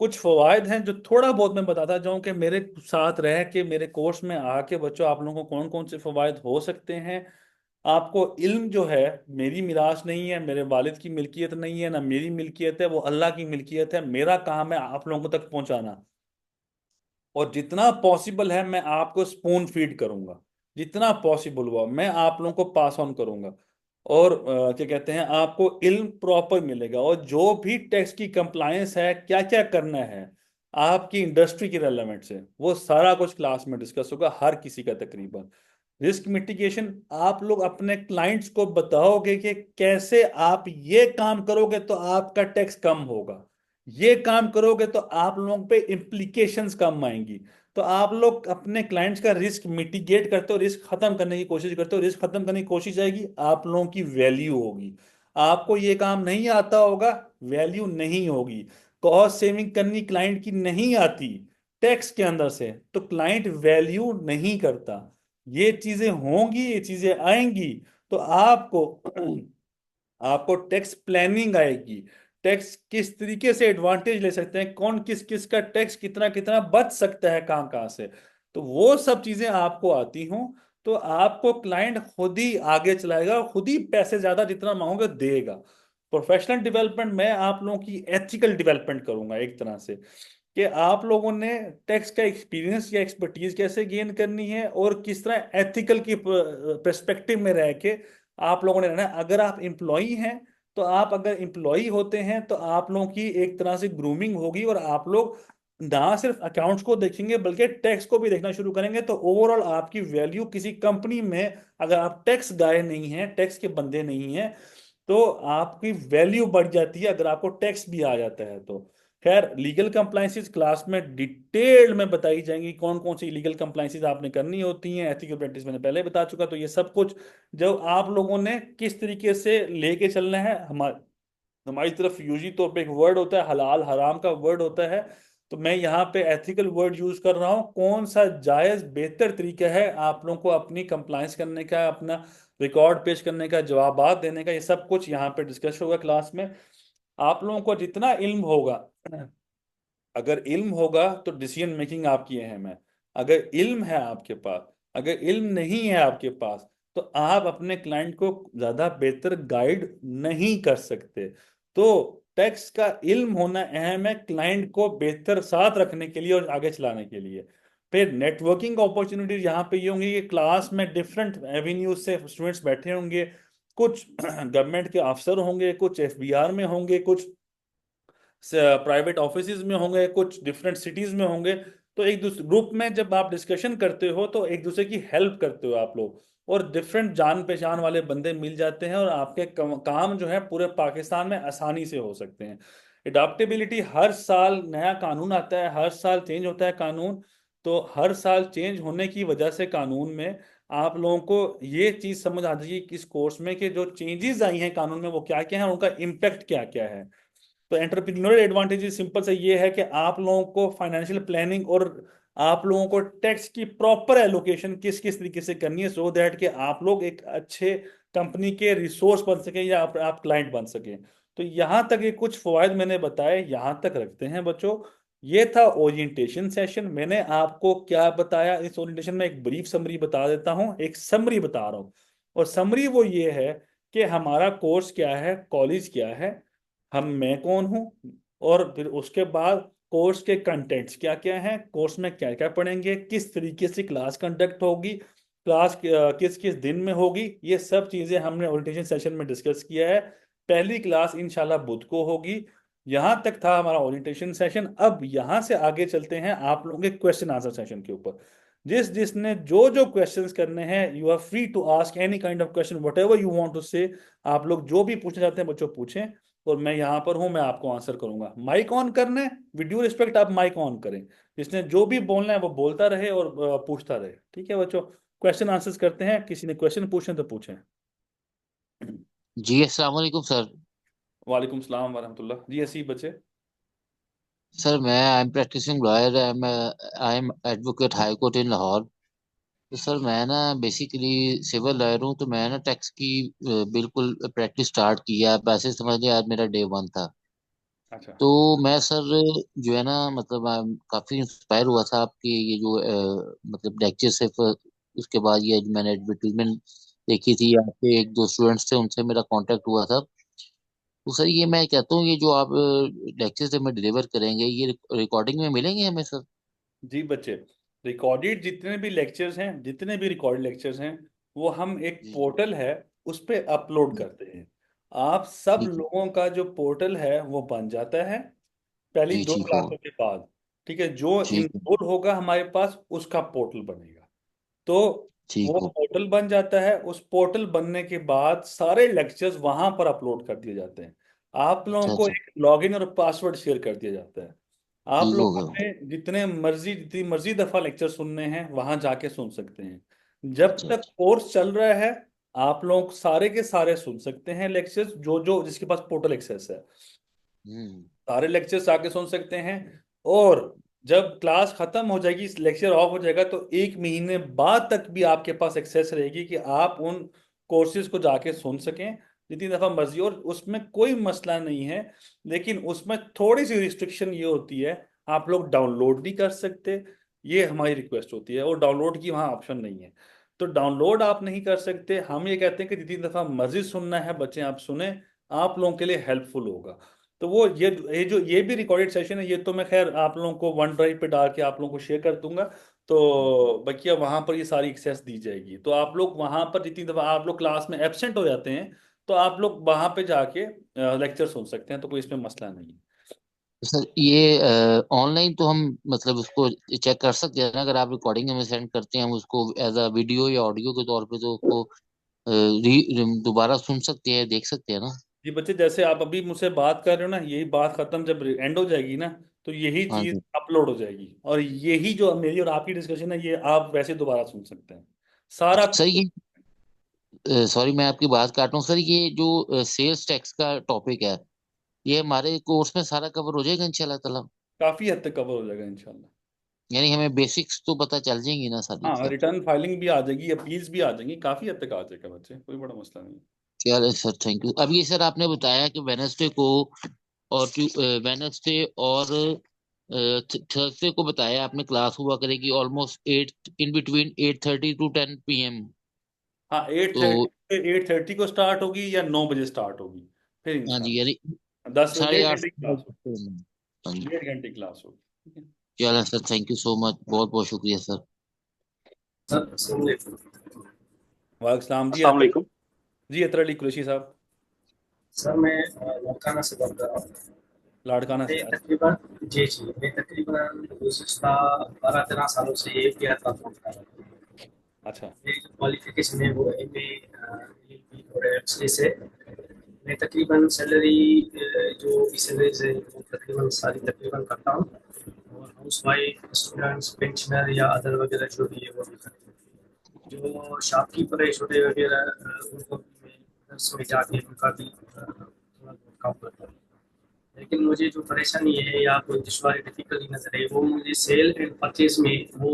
कुछ फवायद हैं जो थोड़ा बहुत मैं बताता जाऊं कि मेरे साथ रह के मेरे कोर्स में आके बच्चों आप लोगों को कौन कौन से फवायद हो सकते हैं। आपको इल्म जो है मेरी मिरास नहीं है, मेरे वालिद की मिल्कियत नहीं है, ना मेरी मिल्कियत है, वो अल्लाह की मिल्कियत है। मेरा काम है आप लोगों तक पहुंचाना, और जितना पॉसिबल है मैं आपको स्पून फीड करूंगा, जितना पॉसिबल हुआ मैं आप लोगों को पास ऑन करूंगा। और क्या कहते हैं, आपको इल्म प्रॉपर मिलेगा, और जो भी टैक्स की कंप्लायंस है, क्या क्या करना है आपकी इंडस्ट्री की रेलेवेंट से, वो सारा कुछ क्लास में डिस्कस होगा हर किसी का तकरीबन। रिस्क मिटिगेशन आप लोग अपने क्लाइंट्स को बताओगे कि कैसे आप ये काम करोगे तो आपका टैक्स कम होगा, ये काम करोगे तो आप लोगों पे इम्प्लीकेशंस कम आएंगी। तो आप लोग अपने क्लाइंट्स का रिस्क मिटिगेट करते हो, रिस्क खत्म करने की कोशिश करते हो। रिस्क खत्म करने की कोशिश आएगी, आप लोगों की वैल्यू होगी। आपको ये काम नहीं आता होगा, वैल्यू नहीं होगी। कॉस्ट सेविंग करनी क्लाइंट की नहीं आती टैक्स के अंदर से, तो क्लाइंट वैल्यू नहीं करता। ये चीजें होंगी, ये चीजें आएंगी, तो आपको आपको टैक्स प्लानिंग आएगी। टैक्स किस तरीके से एडवांटेज ले सकते हैं, कौन किस किस का टैक्स कितना कितना बच सकता है, कहाँ कहाँ से, तो वो सब चीजें आपको आती हों, तो आपको क्लाइंट खुद ही आगे चलाएगा, खुद ही पैसे ज्यादा जितना मांगोगे देगा। प्रोफेशनल डेवलपमेंट मैं आप लोगों की एथिकल डेवलपमेंट करूंगा एक तरह से, कि आप लोगों ने टैक्स का एक्सपीरियंस या एक्सपर्टीज कैसे गेन करनी है, और किस तरह एथिकल की पर्सपेक्टिव में रह के आप लोगों ने रहना है। अगर आप एम्प्लॉई हैं, तो आप अगर एम्प्लॉई होते हैं तो आप लोगों की एक तरह से ग्रूमिंग होगी, और आप लोग ना सिर्फ अकाउंट्स को देखेंगे बल्कि टैक्स को भी देखना शुरू करेंगे। तो ओवरऑल आपकी वैल्यू किसी कंपनी में, अगर आप टैक्स गाय नहीं हैं, टैक्स के बंदे नहीं हैं, तो आपकी वैल्यू बढ़ जाती है अगर आपको टैक्स भी आ जाता है तो। खैर, लीगल कंप्लाइंसेस क्लास में डिटेल में बताई जाएंगी, कौन कौन सी लीगल कंप्लाइंसेस आपने करनी होती हैं। एथिकल प्रैक्टिस मैंने पहले बता चुका, तो ये सब कुछ जो आप लोगों ने किस तरीके से लेके चलना है। हमारे हमारी तरफ यूजी तौर पे एक वर्ड होता है, हलाल हराम का वर्ड होता है, तो मैं यहाँ पे एथिकल वर्ड यूज कर रहा हूँ। कौन सा जायज बेहतर तरीका है आप लोगों को अपनी कंप्लायंस करने का, अपना रिकॉर्ड पेश करने का, जवाबात देने का, ये सब कुछ यहाँ पे डिस्कस होगा क्लास में। आप लोगों को जितना इल्म होगा, अगर इल्म होगा तो डिसीजन मेकिंग आपकी अहम है। अगर इल्म है आपके पास, अगर इल्म नहीं है आपके पास, तो आप अपने क्लाइंट को ज्यादा बेहतर गाइड नहीं कर सकते। तो टैक्स का इल्म होना अहम है क्लाइंट को बेहतर साथ रखने के लिए और आगे चलाने के लिए। फिर नेटवर्किंग अपॉर्चुनिटीज यहाँ पे ये होंगी कि क्लास में डिफरेंट एवेन्यूज से स्टूडेंट्स बैठे होंगे। कुछ गवर्नमेंट के अफसर होंगे, कुछ एफबीआर में होंगे, कुछ प्राइवेट ऑफिसेज में होंगे, कुछ डिफरेंट सिटीज में होंगे। तो एक दूसरे ग्रुप में जब आप डिस्कशन करते हो तो एक दूसरे की हेल्प करते हो आप लोग, और डिफरेंट जान पहचान वाले बंदे मिल जाते हैं, और आपके काम जो है पूरे पाकिस्तान में आसानी से हो सकते हैं। एडाप्टेबिलिटी, हर साल नया कानून आता है, हर साल चेंज होता है कानून। तो हर साल चेंज होने की वजह से कानून में आप लोगों को ये चीज समझ आ जाएगी कि इस कोर्स में कि जो चेंजेस आई हैं कानून में वो क्या क्या है, उनका इम्पेक्ट क्या क्या है। तो एंटरप्रेन्योरियल एडवांटेजेस सिंपल से ये है कि आप लोगों को फाइनेंशियल प्लानिंग और आप लोगों को टैक्स की प्रॉपर एलोकेशन किस किस तरीके से करनी है, सो दैट कि आप लोग एक अच्छे कंपनी के रिसोर्स बन सके, या आप क्लाइंट बन सके। तो यहाँ तक ये कुछ फवायद मैंने बताए, यहाँ तक रखते हैं बच्चों। ये था ओरिएंटेशन सेशन। मैंने आपको क्या बताया इस ओरिएंटेशन में, एक ब्रीफ समरी बता देता हूँ, एक समरी बता रहा हूँ। और समरी वो ये है कि हमारा कोर्स क्या है, कॉलेज क्या है, मैं कौन हूँ, और फिर उसके बाद कोर्स के कंटेंट्स क्या क्या हैं, कोर्स में क्या क्या पढ़ेंगे, किस तरीके से क्लास कंडक्ट होगी, क्लास किस किस दिन में होगी, ये सब चीजें हमने ओरिएंटेशन सेशन में डिस्कस किया है। पहली क्लास इंशाल्लाह बुध को होगी। यहाँ तक था हमारा ओरिएंटेशन सेशन। अब यहाँ से आगे चलते हैं आप लोगों के क्वेश्चन आंसर सेशन के ऊपर। जिस जिसने जो जो क्वेश्चंस करने हैं, you are free to ask any kind of question, whatever you want to say. आप लोग जो भी पूछना चाहते हैं बच्चों पूछें, और मैं यहाँ पर हूँ, मैं आपको आंसर करूंगा। माइक ऑन करना है, विद ड्यू रिस्पेक्ट आप माइक ऑन करें। जिसने जो भी बोलना है वो बोलता रहे और पूछता रहे, ठीक है बच्चों। क्वेश्चन आंसर्स करते हैं, किसी ने क्वेश्चन पूछे तो पूछें। जी अस्सलाम वालेकुम सर। वालेकुम सलाम वरहमतुल्लाह जी, ऐसी बच्चे। सर मैं I am practicing lawyer, I am advocate high court in Lahore. तो सर मैं ना बेसिकली सिविल लॉयर हूँ, तो मैं ना टैक्स की बिल्कुल प्रैक्टिस स्टार्ट किया। वैसे समझ लिया आज मेरा डे वन था। अच्छा। तो मैं सर जो है ना मतलब काफ़ी इंस्पायर हुआ था आपके ये जो मतलब लेक्चर से। उसके बाद ये जो मैंने एडवर्टीजमेंट देखी थी, आपके एक दो स्टूडेंट्स थे, उनसे मेरा कांटेक्ट हुआ था। तो सर ये मैं कहता हूँ, ये जो आप लेक्चर्स हमें डिलीवर करेंगे, ये रिकॉर्डिंग में मिलेंगे हमें सर? जी बच्चे, रिकॉर्डेड जितने भी लेक्चर्स हैं, जितने भी रिकॉर्डेड लेक्चर्स हैं, वो हम एक जी पोर्टल है उस पे अपलोड जी करते हैं। आप सब ठीक है। लोगों का जो पोर्टल है वो बन जाता है पहली जी 2 ठीक हो। क्लासों के बाद। ठीक है, जो ठीक है। इनरोल होगा हमारे पास उसका पोर्टल बनेगा। तो ठीक वो हो। पोर्टल बन जाता है, उस पोर्टल बनने के बाद सारे लेक्चर्स वहां पर अपलोड कर दिए जाते हैं। आप लोगों अच्छा को अच्छा। एक लॉगिन और पासवर्ड शेयर कर दिया जाता है। आप ठीक हो लोगों गया। ने जितनी मर्जी दफा लेक्चर सुनने हैं वहां जाके सुन सकते हैं। जब अच्छा तक अच्छा। कोर्स चल रहा है आप लोग सारे के सारे सुन सकते हैं लेक्चर्स, जो जो जिसके पास पोर्टल एक्सेस है हम्म। सारे लेक्चर्स आके सुन सकते हैं। और जब क्लास खत्म हो जाएगी, लेक्चर ऑफ हो जाएगा, तो 1 महीने बाद तक भी आपके पास एक्सेस रहेगी कि आप उन कोर्सेज को जाके सुन सकें जितनी दफा मर्जी। और उसमें कोई मसला नहीं है, लेकिन उसमें थोड़ी सी रिस्ट्रिक्शन ये होती है, आप लोग डाउनलोड नहीं कर सकते। ये हमारी रिक्वेस्ट होती है, और डाउनलोड की वहाँ ऑप्शन नहीं है। तो डाउनलोड आप नहीं कर सकते। हम ये कहते हैं कि जितनी दफा मर्जी सुनना है बच्चे आप सुने, आप लोगों के लिए हेल्पफुल होगा। तो वो ये भी रिकॉर्डेड सेशन है, ये तो मैं खैर आप लोगों को वन ड्राइव पे डाल के आप लोगों को शेयर कर दूंगा। तो बकिया वहां पर ये सारी एक्सेस दी जाएगी। तो आप लोग वहां पर जितनी दफा आप लोग क्लास में एब्सेंट हो जाते हैं तो आप लोग वहां पे जाके लेक्चर सुन सकते हैं, तो कोई इसमें मसला नहीं है। तो सर ये ऑनलाइन तो हम मतलब उसको चेक कर सकते हैं ना? अगर आप रिकॉर्डिंग हमें सेंड करते हैं, हम उसको एज अ वीडियो या ऑडियो के तौर पे तो उसको दोबारा सुन सकते हैं, देख सकते हैं ना? जी बच्चे, जैसे आप अभी मुझसे बात कर रहे हो ना, यही बात खत्म जब एंड हो जाएगी ना, तो यही हाँ चीज जी। अपलोड हो जाएगी, और यही जो मेरी और आपकी डिस्कशन है ये आप वैसे दोबारा सुन सकते हैं सारा सर कुछ। ये सॉरी मैं आपकी बात काट रहा हूँ सर, ये जो सेल्स टैक्स का टॉपिक है, ये हमारे कोर्स में सारा कवर हो जाएगा इंशाल्लाह ताला? काफी हद तक कवर हो जाएगा इंशाल्लाह। यानी हमें बेसिक्स तो पता चल जाएंगी ना सारी हाँ, सर? रिटर्न फाइलिंग भी आ जाएगी, अपील्स भी आ जाएंगी, काफी हद तक आ जाएगा बच्चे, कोई बड़ा मसला नहीं। चलो सर, थैंक यू। अब ये सर आपने बताया कि वेनसडे को और वेनसडे और थर्सडे को बताया आपने, क्लास हुआ करेगी almost 8, in between 8:30 to 10 PM। हाँ, एट तो थर्टी 8:30 को स्टार्ट होगी या 9 बजे स्टार्ट होगी, फिर हाँ जी, यानी इंशाल्लाह 10 साढ़े डेढ़ आठ घंटे की से क्लास होगी। हाँ जी। 1.5 घंटे की क्लास होगी, ठीक है। चलो sir, thank you so much, बहुत बहुत शुक्रिया सर। सर सुन ले। वालेकुम सलाम जी, अस्सलाम आप वालेकुम। जी अतर अली कुरैशी साहब, सर मैं लड़काना से बात कर रहा हूँ। लाड़काना से। मैं तकरीबन जी जी मैं तकरीबन गुज़िश्ता 12-13 सालों से एक ही आता हूँ। अच्छा। मेरी जो क्वालिफिकेशन है वो एम ए और एक्चुअली से मैं तकरीबन सैलरी जो भी सैलरीज है वो तकरीबन सारी तकरीबन करता हूँ। और हाउस वाइफ स्टूडेंट्स पेंशनर या अदर वगैरह जो भी है वो भी करता हूँ। जो शॉपकीपर है छोटे वगैरह उनको भी मैं दस में जाके उनका भी थोड़ा बहुत काम करता हूँ। लेकिन मुझे जो परेशानी है या कोई दुश्वारी डिफिकल्टी नजर है वो मुझे सेल एंड परचेज में वो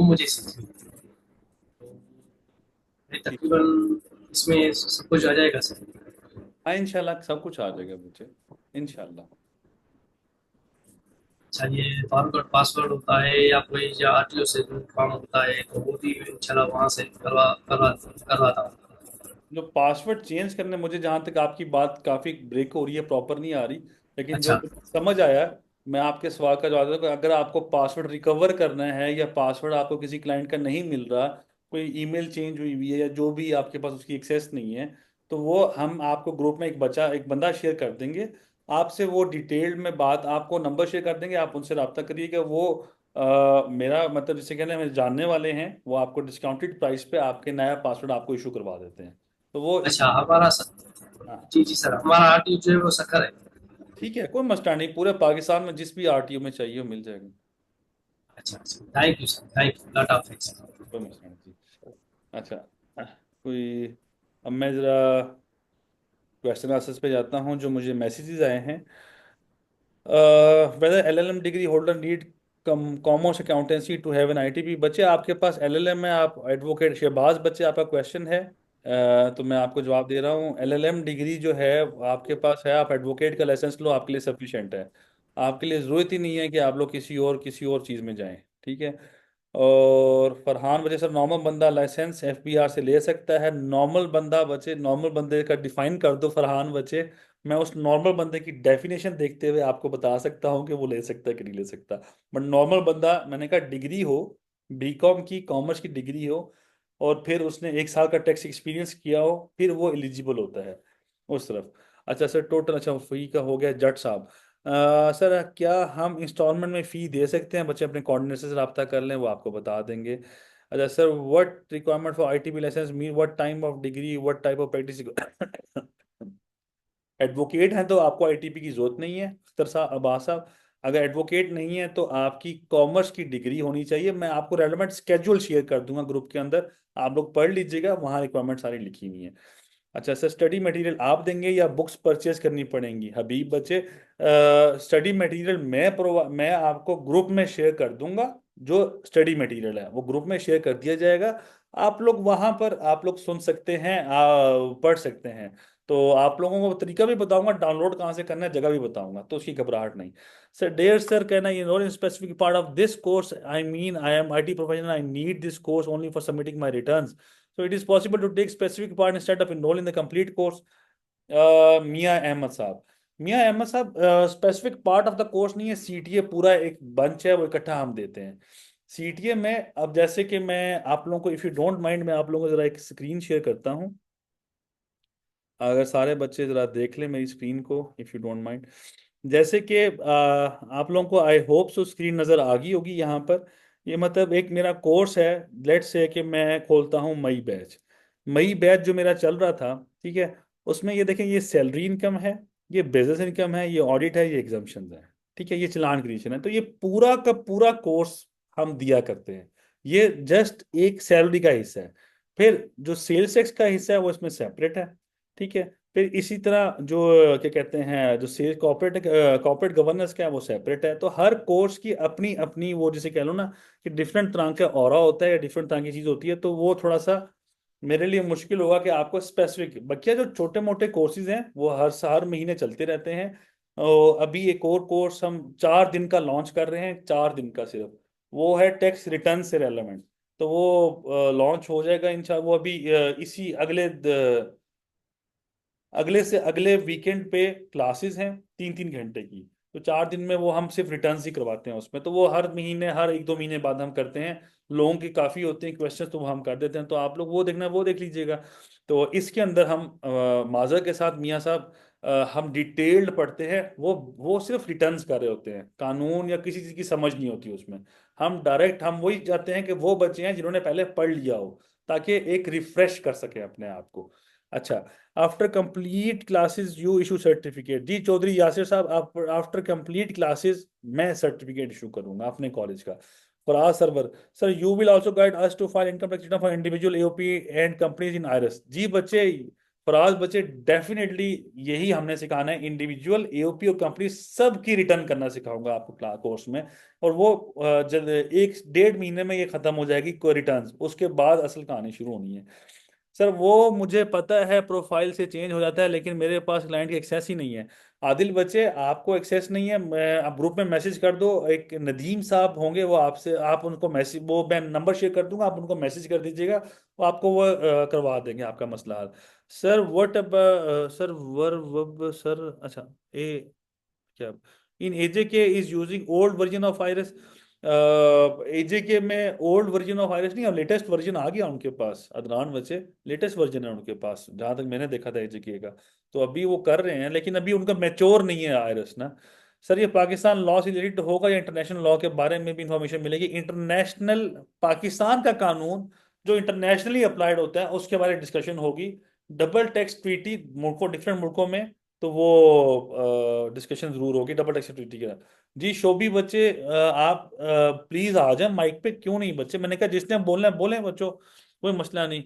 मुझे सीखनी है। तो मैं ठीक। तकरीबन इसमें सब कुछ आ जाएगा सर। हाँ इंशाल्लाह सब कुछ आ जाएगा बच्चे, इंशाल्लाह। अच्छा ये फॉरवर्ड पासवर्ड होता है या कोई या आरटीओ से जो काम होता है तो वो भी इंशाल्लाह वहाँ से करवाता हूँ। जो पासवर्ड चेंज करने, मुझे जहाँ तक आपकी बात काफ़ी ब्रेक हो रही है, प्रॉपर नहीं आ रही, लेकिन जो अच्छा समझ आया, मैं आपके सवाल का जवाब देता हूँ। अगर आपको पासवर्ड रिकवर करना है या पासवर्ड आपको किसी क्लाइंट का नहीं मिल रहा, कोई ईमेल चेंज हुई हुई है या जो भी आपके पास उसकी एक्सेस नहीं है, तो वो हम आपको ग्रुप में एक बंदा शेयर कर देंगे। आपसे वो डिटेल्ड में बात, आपको नंबर शेयर कर देंगे, आप उनसे रब्ता करिएगा। वो मेरा मतलब जिसे कहते हैं मेरे जानने वाले हैं, वो आपको डिस्काउंटेड प्राइस पे आपके नया पासवर्ड आपको इशू करवा देते हैं। तो वो अच्छा इसमें, हमारा सर हाँ जी जी सर हमारा आरटीओ जो है वो सकर है। ठीक है, कोई मसला नहीं, पूरे पाकिस्तान में जिस भी आरटीओ में चाहिए वो मिल जाएगा। अच्छा अच्छा thank you sir thank you lot of thanks. कोई मसला नहीं जी। अच्छा, कोई, अब मैं ज़रा क्वेश्चन आंसर्स पे जाता हूँ जो मुझे मैसेजेस आए हैं। Whether LLM degree holder need commerce accountancy to have an ITP. बच्चे आपके पास एलएलएम है, आप एडवोकेट शहबाज, बच्चे आपका क्वेश्चन है। तो मैं आपको जवाब दे रहा हूँ, एलएलएम डिग्री जो है आपके पास है, आप एडवोकेट का लाइसेंस लो, आपके लिए सफिशिएंट है। आपके लिए ज़रूरत ही नहीं है कि आप लोग किसी और चीज़ में जाएं, ठीक है। और फरहान बचे सर नॉर्मल बंदा लाइसेंस एफबीआर से ले सकता है? नॉर्मल बंदा बचे, नॉर्मल बंदे का डिफाइन कर दो फरहान बचे। मैं उस नॉर्मल बंदे की डेफिनेशन देखते हुए आपको बता सकता हूँ कि वो ले सकता है कि नहीं ले सकता। बट नॉर्मल बंदा, मैंने कहा डिग्री हो, बीकॉम की, कॉमर्स की डिग्री हो, और फिर उसने 1 साल का टैक्स एक्सपीरियंस किया हो, फिर वो एलिजिबल होता है उस तरफ। अच्छा सर टोटल, अच्छा फी का हो गया। जट साहब, सर क्या हम इंस्टॉलमेंट में फ़ी दे सकते हैं? बच्चे अपने कोऑर्डिनेटर से रब्ता कर लें, वो आपको बता देंगे। अच्छा sir, what requirement for ITB licence mean, what time of degree, what type of practice? Advocate हैं तो आपको आईटीपी की जरूरत नहीं है अख्तर साहब, अब्बास साहब। अगर एडवोकेट नहीं है तो आपकी कॉमर्स की डिग्री होनी चाहिए। मैं आपको रेलेवेंट स्केड्यूल शेयर कर दूंगा ग्रुप के अंदर, आप लोग पढ़ लीजिएगा, वहाँ रिक्वायरमेंट सारी लिखी हुई है। अच्छा सर, स्टडी मटेरियल आप देंगे या बुक्स परचेज करनी पड़ेंगी? हबीब बच्चे, स्टडी मटेरियल मैं आपको ग्रुप में शेयर कर दूंगा। जो स्टडी मटेरियल है वो ग्रुप में शेयर कर दिया जाएगा। आप लोग वहां पर आप लोग सुन सकते हैं, पढ़ सकते हैं। तो आप लोगों को तरीका भी बताऊंगा, डाउनलोड कहाँ से करना है, जगह भी बताऊंगा, तो उसकी घबराहट नहीं। सर डेयर सर, कहना ये in specific part of this course, I mean I am IT professional, I need this course only for submitting my returns, so it is possible to take specific part instead of enroll in the complete course? मियां अहमद साहब, मियां अहमद साहब, specific part of the course नहीं है, CTA पूरा एक bunch है, वो इकट्ठा हम देते हैं सीटीए में। अब जैसे कि मैं आप लोगों को, इफ़ यू डोंट माइंड, मैं आप लोगों को ज़रा एक स्क्रीन शेयर करता हूँ, अगर सारे बच्चे ज़रा देख लें मेरी स्क्रीन को, इफ़ यू डोंट माइंड। जैसे कि आप लोगों को आई होप सो स्क्रीन नज़र आ गई होगी यहाँ पर। ये मतलब एक मेरा कोर्स है, लेट्स से कि मैं खोलता हूँ मई बैच। मई बैच जो मेरा चल रहा था, ठीक है, उसमें ये देखें, ये सैलरी इनकम है, ये बिजनेस इनकम है, ये ऑडिट है, ये एग्जाम्पशन है, ठीक है, ये चालान क्रिएशन है। तो ये पूरा का पूरा कोर्स हम दिया करते हैं। ये जस्ट एक सैलरी का हिस्सा है। फिर जो सेल्स टैक्स का हिस्सा है वो इसमें सेपरेट है, ठीक है। फिर इसी तरह जो क्या कहते हैं, जो सेल्स कॉर्पोरेट कॉर्पोरेट गवर्नेंस का है वो सेपरेट है। तो हर कोर्स की अपनी अपनी वो, जिसे कह लो ना कि डिफरेंट तरह का ऑरा होता है या डिफरेंट तरह की चीज़ होती है, तो वो थोड़ा सा मेरे लिए मुश्किल होगा कि आपको स्पेसिफिक। बच्चे जो छोटे मोटे कोर्सेज हैं वो हर महीने चलते रहते हैं। और अभी एक और कोर्स हम 4 दिन का लॉन्च कर रहे हैं, 4 दिन का सिर्फ, वो है टैक्स रिटर्न से रेलेवेंट। तो वो लॉन्च हो जाएगा इंशाल्लाह, वो अभी इसी अगले से अगले वीकेंड पे क्लासेस हैं 3-3 घंटे की। तो 4 दिन में वो हम सिर्फ रिटर्न्स ही करवाते हैं उसमें। तो वो हर महीने, हर 1-2 महीने बाद हम करते हैं। लोगों की काफ़ी होते हैं क्वेश्चंस, तो वो हम कर देते हैं। तो आप लोग वो देखना, वो देख लीजिएगा। तो इसके अंदर हम माजर के साथ मियाँ साहब, हम डिटेल्ड पढ़ते हैं। वो सिर्फ रिटर्न्स कर रहे होते हैं, कानून या किसी चीज़ की समझ नहीं होती उसमें। हम डायरेक्ट हम वही चाहते हैं कि वो बच्चे हैं जिन्होंने पहले पढ़ लिया हो, ताकि एक रिफ्रेश कर सके अपने आप को। अच्छा, after complete classes you issue certificate? जी चौधरी यासिर साहब, आप आफ्टर कंप्लीट क्लासेस मैं सर्टिफिकेट इशू करूंगा अपने कॉलेज का। Faraz Sarwar, sir you will also guide us to file income tax return for individual AOP and companies in IRS? जी बच्चे, फराज बच्चे, डेफिनेटली यही हमने सिखाना है। इंडिविजुअल एओपी और कंपनी सब की रिटर्न करना सिखाऊंगा आपको क्लास कोर्स में। और वो जब 1-1.5 महीने में ये खत्म हो जाएगी कोई रिटर्न, उसके बाद असल कहानी शुरू होनी है। सर वो मुझे पता है, प्रोफाइल से चेंज हो जाता है, लेकिन मेरे पास क्लाइंट की एक्सेस ही नहीं है। आदिल बच्चे, आपको एक्सेस नहीं है, मैं आप ग्रुप में मैसेज कर दो, एक नदीम साहब होंगे, वो आपसे, आप उनको मैसेज, वो मैं नंबर शेयर कर दूंगा, आप उनको मैसेज कर दीजिएगा, वो आपको वो करवा देंगे आपका मसला हल। सर व्हाट अब, सर वर वब सर, अच्छा ए क्या, in AJK is using old version of IRIS? AJK में ओल्ड वर्जन ऑफ आईरिस नहीं, अब लेटेस्ट वर्जन आ गया उनके पास। अदनान बच्चे, लेटेस्ट वर्जन है उनके पास, जहां तक मैंने देखा था एजेके का। तो अभी वो कर रहे हैं, लेकिन अभी उनका मैच्योर नहीं है आईरिस ना। सर ये पाकिस्तान लॉ से रिलेटेड होगा या इंटरनेशनल लॉ के बारे में भी इंफॉर्मेशन मिलेगी? इंटरनेशनल, पाकिस्तान का कानून जो इंटरनेशनली अप्लाइड होता है उसके बारे में डिस्कशन होगी। डबल टैक्स ट्रीटी मुल्कों, डिफरेंट मुल्कों में, तो वो डिस्कशन जरूर होगी डबल टैक्स ट्रीटी का। जी शोभी बच्चे, आप प्लीज आ जाए माइक पे, क्यों नहीं बच्चे? मैंने कहा जिसने बोलना है बोले बच्चों, कोई मसला नहीं।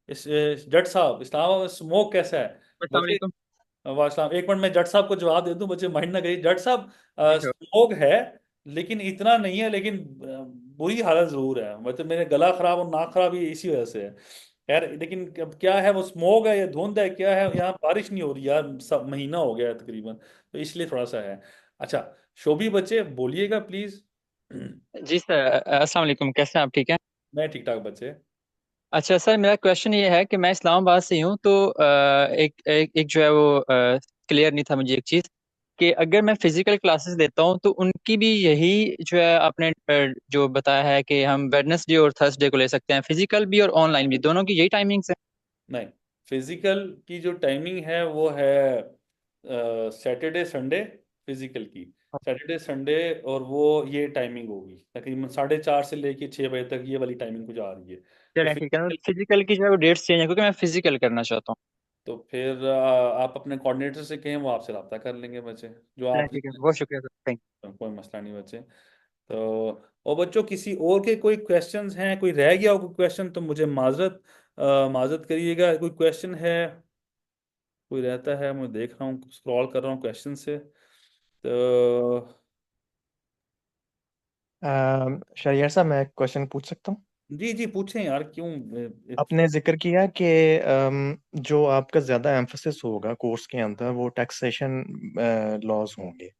जट साहब, इस्लामाबाद स्मोक कैसा है अस्सलाम बच्चे? वालेकुम। वास्सलाम, एक मिनट मैं जट साहब को जवाब दे दूं, बच्चे माइंड ना करिए। जट साहब, जी सर। स्मोक है, लेकिन इतना नहीं है, लेकिन बुरी हालत जरूर है। मतलब मेरे गला खराब और नाक खराब ये इसी वजह से है। यार लेकिन अब क्या है, वो स्मोक है या धुंध है, क्या है, यहाँ बारिश नहीं हो रही यार, सब महीना हो गया है तकरीबन, तो इसलिए थोड़ा सा है। अच्छा, शोभी बच्चे बोलिएगा प्लीज। जी सर, अस्सलाम वालेकुम। कैसे हैं आप? ठीक है। मैं ठीक ठाक बच्चे। अच्छा सर, मेरा क्वेश्चन ये है कि मैं इस्लामाबाद से ही हूँ, तो एक जो है वो क्लियर नहीं था मुझे एक चीज़, कि अगर मैं फिजिकल क्लासेस लेता हूँ तो उनकी भी यही जो है आपने जो बताया है कि हम वेडनेसडे और थर्सडे को ले सकते हैं, फिजिकल भी और ऑनलाइन भी, दोनों की यही टाइमिंग्स है? नहीं, फिजिकल की जो टाइमिंग है वो है सैटरडे संडे फिजिकल की, सैटरडे संडे, और वो ये टाइमिंग होगी तकरीबन 4:30 से लेके 6 बजे तक, ये वाली टाइमिंग कुछ आ रही है। तो चलें ठीक है, फिजिकल, फिजिकल की जो है वो डेट्स चेंज है क्योंकि मैं फिजिकल करना चाहता हूँ। तो फिर आप अपने कोऑर्डिनेटर से कहें, वो आपसे रब्ता कर लेंगे बच्चे, जो चलें आप, ठीक है, बहुत शुक्रिया सर, थैंक कोई मसला नहीं बच्चे। तो और बच्चों, किसी और के कोई क्वेश्चंस हैं, कोई रह गया हो कोई क्वेश्चन तो मुझे माजरत करिएगा। कोई क्वेश्चन है, कोई रहता है, मैं देख रहा हूँ, स्क्रॉल कर रहा हूँ क्वेश्चन से। तो शरियार साहब, मैं क्वेश्चन पूछ सकता हूँ? जी जी पूछें यार, क्यों आपने जिक्र किया कि जो आपका ज़्यादा एम्फेसिस होगा कोर्स के अंदर वो टैक्सेशन लॉज होंगे,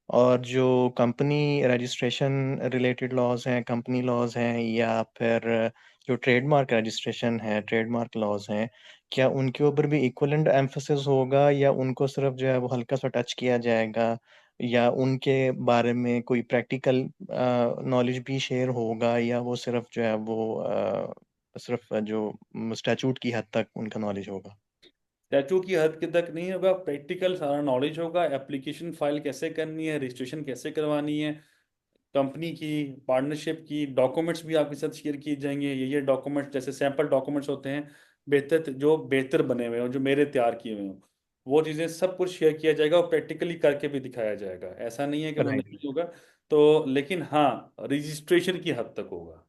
और जो कंपनी रजिस्ट्रेशन रिलेटेड लॉज हैं, कंपनी लॉज हैं, या फिर जो ट्रेडमार्क रजिस्ट्रेशन है, ट्रेडमार्क लॉज हैं, क्या उनके ऊपर भी इक्वलेंट एम्फेसिस होगा, या उनको सिर्फ जो है वो हल्का सा टच किया जाएगा, या उनके बारे में कोई प्रैक्टिकल नॉलेज भी शेयर होगा, या वो सिर्फ जो है वो सिर्फ जो स्टैचूट की हद तक उनका नॉलेज होगा? स्टैचू की हद के तक नहीं होगा, प्रैक्टिकल सारा नॉलेज होगा, एप्लीकेशन फाइल कैसे करनी है, रजिस्ट्रेशन कैसे करवानी है, कंपनी की, पार्टनरशिप की डॉक्यूमेंट्स भी आपके साथ शेयर किए जाएंगे। ये डॉक्यूमेंट्स जैसे सैंपल डॉक्यूमेंट्स होते हैं, बेहतर जो बेहतर बने हुए हों, जो मेरे तैयार किए हुए हों, वो चीज़ें सब कुछ शेयर किया जाएगा और प्रैक्टिकली करके भी दिखाया जाएगा। ऐसा नहीं है कि वो राइट, नहीं होगा। तो लेकिन हाँ, रजिस्ट्रेशन की हद तक होगा,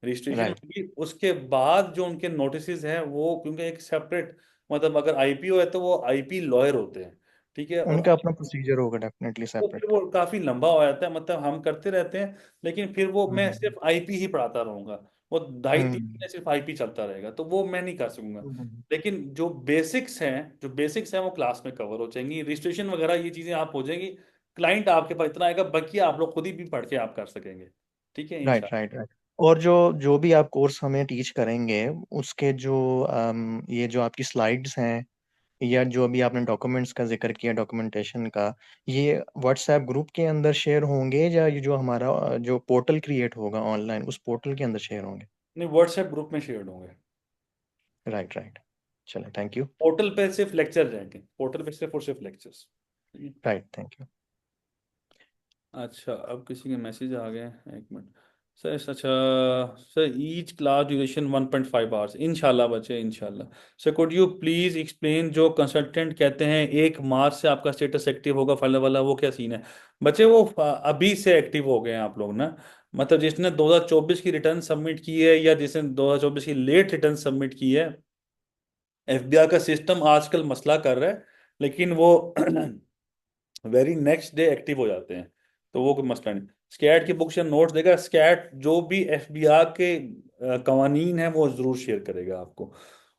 रजिस्ट्रेशन राइट। होगी। उसके बाद जो उनके नोटिस हैं वो, क्योंकि एक सेपरेट, मतलब अगर आईपीओ है तो वो आईपी लॉयर होते हैं, ठीक है। और उनका अपना प्रोसीजर होगा डेफिनेटली तो फिर सेपरेट। वो काफी लंबा हो जाता है, मतलब हम करते रहते हैं, लेकिन फिर वो मैं हम्म, सिर्फ आईपी ही पढ़ाता रहूंगा, वो 2.5-3 महीने हम्म, सिर्फ आईपी चलता रहेगा, तो वो मैं नहीं कर सकूंगा। हम्म। लेकिन जो बेसिक्स हैं वो क्लास में कवर हो जाएंगी, रजिस्ट्रेशन वगैरह ये चीजें आप हो जाएंगी। क्लाइंट आपके पास इतना आएगा, बाकी आप लोग खुद ही भी पढ़ के आप कर सकेंगे, ठीक है राइट, इंशाल्लाह। Right, right. और जो जो भी आप कोर्स हमें टीच करेंगे, उसके जो ये जो आपकी स्लाइड्स हैं, या जो अभी आपने डॉक्यूमेंट्स का जिक्र किया, डॉक्यूमेंटेशन का, ये व्हाट्सएप ग्रुप के अंदर शेयर होंगे, या ये जो हमारा जो पोर्टल क्रिएट होगा ऑनलाइन, उस पोर्टल के अंदर शेयर होंगे? नहीं, व्हाट्सएप ग्रुप में शेयर होंगे। Right, right. चलो, थैंक यू। पोर्टल पे सिर्फ लेक्चर रहेंगे, पोर्टल पे सिर्फ और सिर्फ लेक्चर्स। Right, thank you. अच्छा, अब किसी के मैसेज आ गए हैं, एक मिनट सर। अच्छा sir, each class duration 1.5 hours, इंशाल्लाह बच्चे, इंशाल्लाह। Sir could you please explain, जो कंसल्टेंट कहते हैं 1 मार्च से आपका स्टेटस एक्टिव होगा फाइनल वाला, वो क्या सीन है? बच्चे वो अभी से एक्टिव हो गए हैं आप लोग ना, मतलब जिसने 2024 की रिटर्न सबमिट की है, या जिसने 2024 की लेट रिटर्न सबमिट की है, एफबीआई का सिस्टम आजकल मसला कर रहा है, लेकिन वो वेरी नेक्स्ट डे एक्टिव हो जाते हैं, तो वो कोई मसला नहीं। स्कैट की बुक्स या नोट्स देगा, स्कैट जो भी एफबीआई के कवानीन है वो जरूर शेयर करेगा आपको।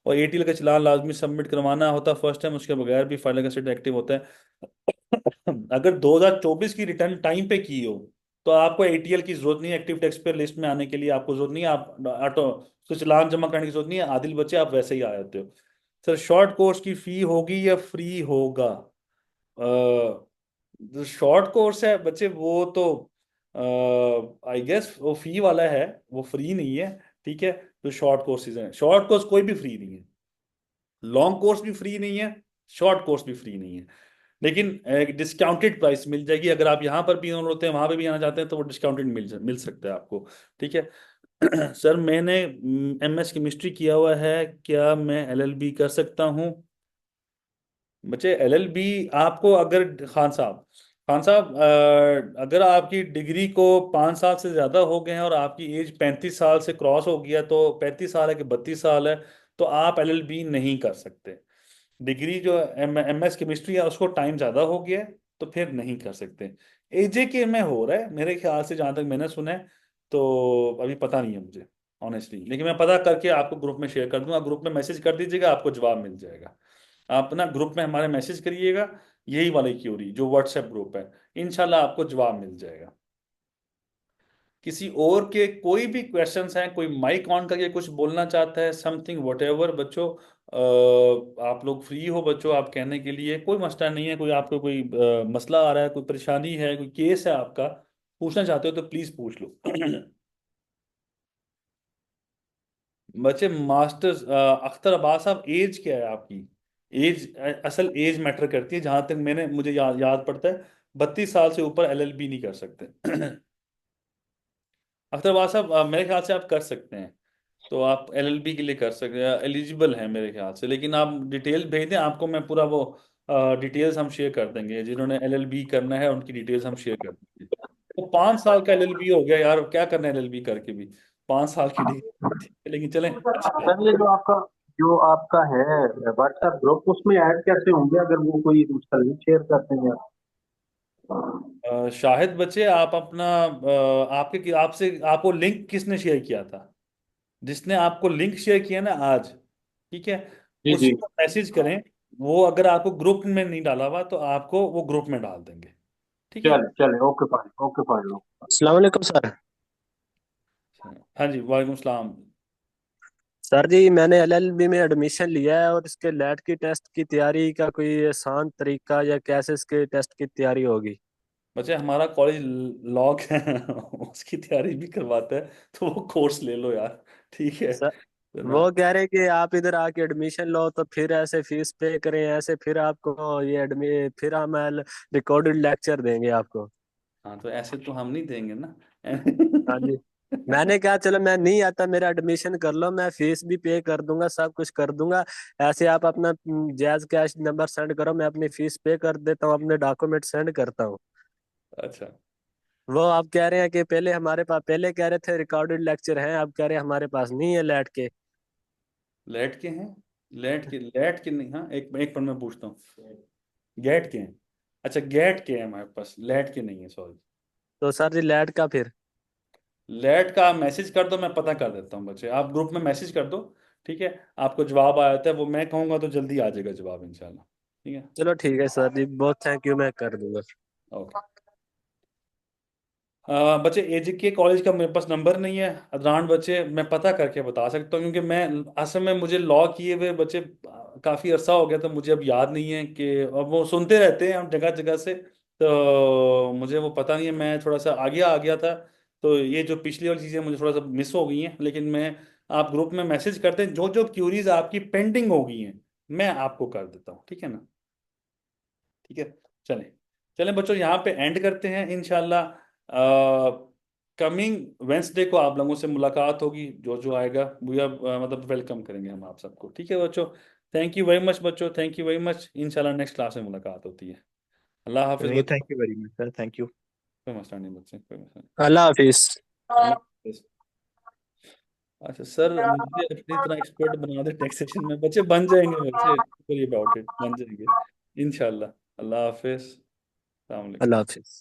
और एटीएल का चालान लाजमी सबमिट करवाना होता फर्स्ट टाइम, उसके बगैर भी फाइल का स्टेट एक्टिव होता है। अगर 2024 की रिटर्न टाइम पे की हो तो आपको एटीएल की जरूरत नहीं है, एक्टिव टैक्स पेयर लिस्ट में आने के लिए आपको जरूरत नहीं है, आप ऑटो उसको चालान जमा करने की जरूरत नहीं है, आदिल बच्चे आप वैसे ही आ जाते हो। सर शॉर्ट कोर्स की फी होगी या फ्री होगा? जो शॉर्ट कोर्स है बच्चे, वो तो आई गेस वो फी वाला है, वो फ्री नहीं है, ठीक है। जो शॉर्ट कोर्सेज हैं, शॉर्ट कोर्स कोई भी फ्री नहीं है, लॉन्ग कोर्स भी फ्री नहीं है, शॉर्ट कोर्स भी फ्री नहीं है, लेकिन एक डिस्काउंटेड प्राइस मिल जाएगी। अगर आप यहाँ पर भी इनरोल होते हैं, वहां पे भी आना चाहते हैं, तो वो डिस्काउंटेड मिल सकता है आपको, ठीक है। सर मैंने एमएस केमिस्ट्री किया हुआ है, क्या मैं एलएलबी कर सकता हूँ? बच्चे एलएलबी आपको, अगर खान साहब अगर आपकी डिग्री को 5 साल से ज़्यादा हो गए हैं और आपकी एज 35 साल से क्रॉस हो गया, तो 35 साल है कि 32 साल है, तो आप एलएलबी नहीं कर सकते। डिग्री जो एमएस केमिस्ट्री है उसको टाइम ज़्यादा हो गया है, तो फिर नहीं कर सकते। एजे के में हो रहा है मेरे ख्याल से, जहाँ तक मैंने सुना है, तो अभी पता नहीं है मुझे ऑनेस्टली, लेकिन मैं पता करके आपको ग्रुप में शेयर कर दूंगा। ग्रुप में मैसेज कर दीजिएगा, आपको जवाब मिल जाएगा। आप ना ग्रुप में हमारे मैसेज करिएगा, यही वाली क्यूरी जो व्हाट्सएप ग्रुप है, इंशाल्लाह आपको जवाब मिल जाएगा। किसी और के कोई भी क्वेश्चंस हैं, कोई माइक ऑन करके कुछ बोलना चाहता है, समथिंग व्हाटएवर बच्चों, आप लोग फ्री हो बच्चों, आप कहने के लिए कोई मसला नहीं है। कोई आपको कोई मसला आ रहा है, कोई परेशानी है, कोई केस है आपका, पूछना चाहते हो तो प्लीज पूछ लो। बच्चे मास्टर्स, अख्तर अब्बास साहब, एज क्या है आपकी? एज, असल एज मैटर करती है, जहां तक मुझे याद पड़ता है 32 साल से ऊपर एलएलबी नहीं कर सकते। अख्तर अब्बास साहब, मेरे ख्याल से आप कर सकते हैं, तो आप एलएलबी के लिए कर सकते हैं, एलिजिबल हैं मेरे ख्याल से। लेकिन आप डिटेल भेज दें, आपको मैं पूरा वो डिटेल्स हम शेयर कर देंगे, जिन्होंने एलएलबी करना है उनकी डिटेल्स हम शेयर कर देंगे। तो 5 साल का एलएलबी हो गया यार, क्या करना है एलएलबी करके भी, 5 साल की डिग्री। लेकिन चलें, अच्छा है। सर ये जो आपका है व्हाट्सएप ग्रुप, उसमें ऐड कैसे होंगे अगर वो कोई उसका लिंक शेयर करते हैं? शाहिद बच्चे, आप अपना आपके आपसे आपको लिंक किसने शेयर किया था? जिसने आपको लिंक शेयर किया ना आज, ठीक है, जी जी। उसको मैसेज करें। वो अगर आपको ग्रुप में नहीं डाला हुआ तो आपको वो ग्रुप में डाल देंगे, ठीक है। चले चले, ओके फाइन, ओके फाइन। अस्सलाम वालेकुम सर। हाँ जी, वालेकुम सलाम। सर जी मैंने एलएलबी में एडमिशन लिया है और इसके लैट की टेस्ट की तैयारी का कोई आसान तरीका या कैसे इसके टेस्ट की तैयारी होगी? बच्चे, हमारा कॉलेज लॉ है, उसकी तैयारी भी करवाता है, तो वो कोर्स ले लो यार, ठीक है। सर तो ना, वो कह रहे हैं कि आप इधर आके एडमिशन लो तो फिर ऐसे फीस पे करें, ऐसे फिर आपको ये एडमि फिर हम रिकॉर्डेड लेक्चर देंगे आपको। हाँ तो ऐसे तो हम नहीं देंगे ना। हाँ जी। मैंने कहा चलो मैं नहीं आता, मेरा एडमिशन कर लो, मैं फीस भी पे कर दूंगा, सब कुछ कर दूंगा। ऐसे आप अपना जैज कैश नंबर सेंड करो, मैं अपनी फीस पे कर देता हूँ, अपने डॉक्यूमेंट सेंड करता हूँ। अच्छा, वो आप कह रहे हैं कि पहले हमारे पास, पहले कह रहे थे रिकॉर्डेड लेक्चर हैं, अब कह रहे हैं हमारे पास नहीं है लैट के। लेट के हैं? लेट के नहीं, हाँ, एक एक पर मैं पूछता हूँ, गेट के हैं? अच्छा, गेट के हैं हमारे पास, लेट के नहीं है, सॉरी। तो सर जी लैट का फिर? लेट का आप मैसेज कर दो, मैं पता कर देता हूँ बच्चे, आप ग्रुप में मैसेज कर दो, ठीक है। आपको जवाब आ जाता है, वो मैं कहूँगा तो जल्दी आ जाएगा जवाब इंशाल्लाह, ठीक है। चलो ठीक है सर जी, बहुत थैंक यू, मैं कर दूंगा। ओके। बच्चे, एज के कॉलेज का मेरे पास नंबर नहीं है अदरान बच्चे, मैं पता करके बता सकता हूँ, क्योंकि मैं असल में मुझे लॉ किए हुए बच्चे काफ़ी अरसा हो गया, तो मुझे अब याद नहीं है कि, अब वो सुनते रहते हैं हम जगह जगह से, तो मुझे वो पता नहीं है, मैं थोड़ा सा आगे आ गया था, तो ये जो पिछली वाली चीज़ें मुझे थोड़ा सा मिस हो गई हैं। लेकिन मैं, आप ग्रुप में मैसेज करते हैं, जो जो क्यूरीज आपकी पेंडिंग हो गई हैं मैं आपको कर देता हूँ, ठीक है ना, ठीक है। चलें, चलें बच्चों, यहाँ पे एंड करते हैं इंशाल्लाह। कमिंग वेंसडे को आप लोगों से मुलाकात होगी, जो जो आएगा भैया, मतलब वेलकम करेंगे हम आप सबको, ठीक है बच्चों। थैंक यू वेरी मच बच्चों, थैंक यू वेरी मच, इंशाल्लाह नेक्स्ट क्लास में मुलाकात होती है। अल्लाह हाफिज चलिए, बच्चों। Thank you very much sir, thank you. कोई मसला नहीं बच्चे, कोई मसला नहीं। अल्लाह हाफिज। अल्लाह हाफिज। अच्छा सर, मुझे अपनी तरह एक्सपर्ट बना दे टैक्सेशन में, बच्चे बन जाएंगे बच्चे, अबाउट इट, बन जाएंगे इंशाल्लाह। अल्लाह हाफिज, अस्सलाम वालेकुम। अल्लाह हाफिज।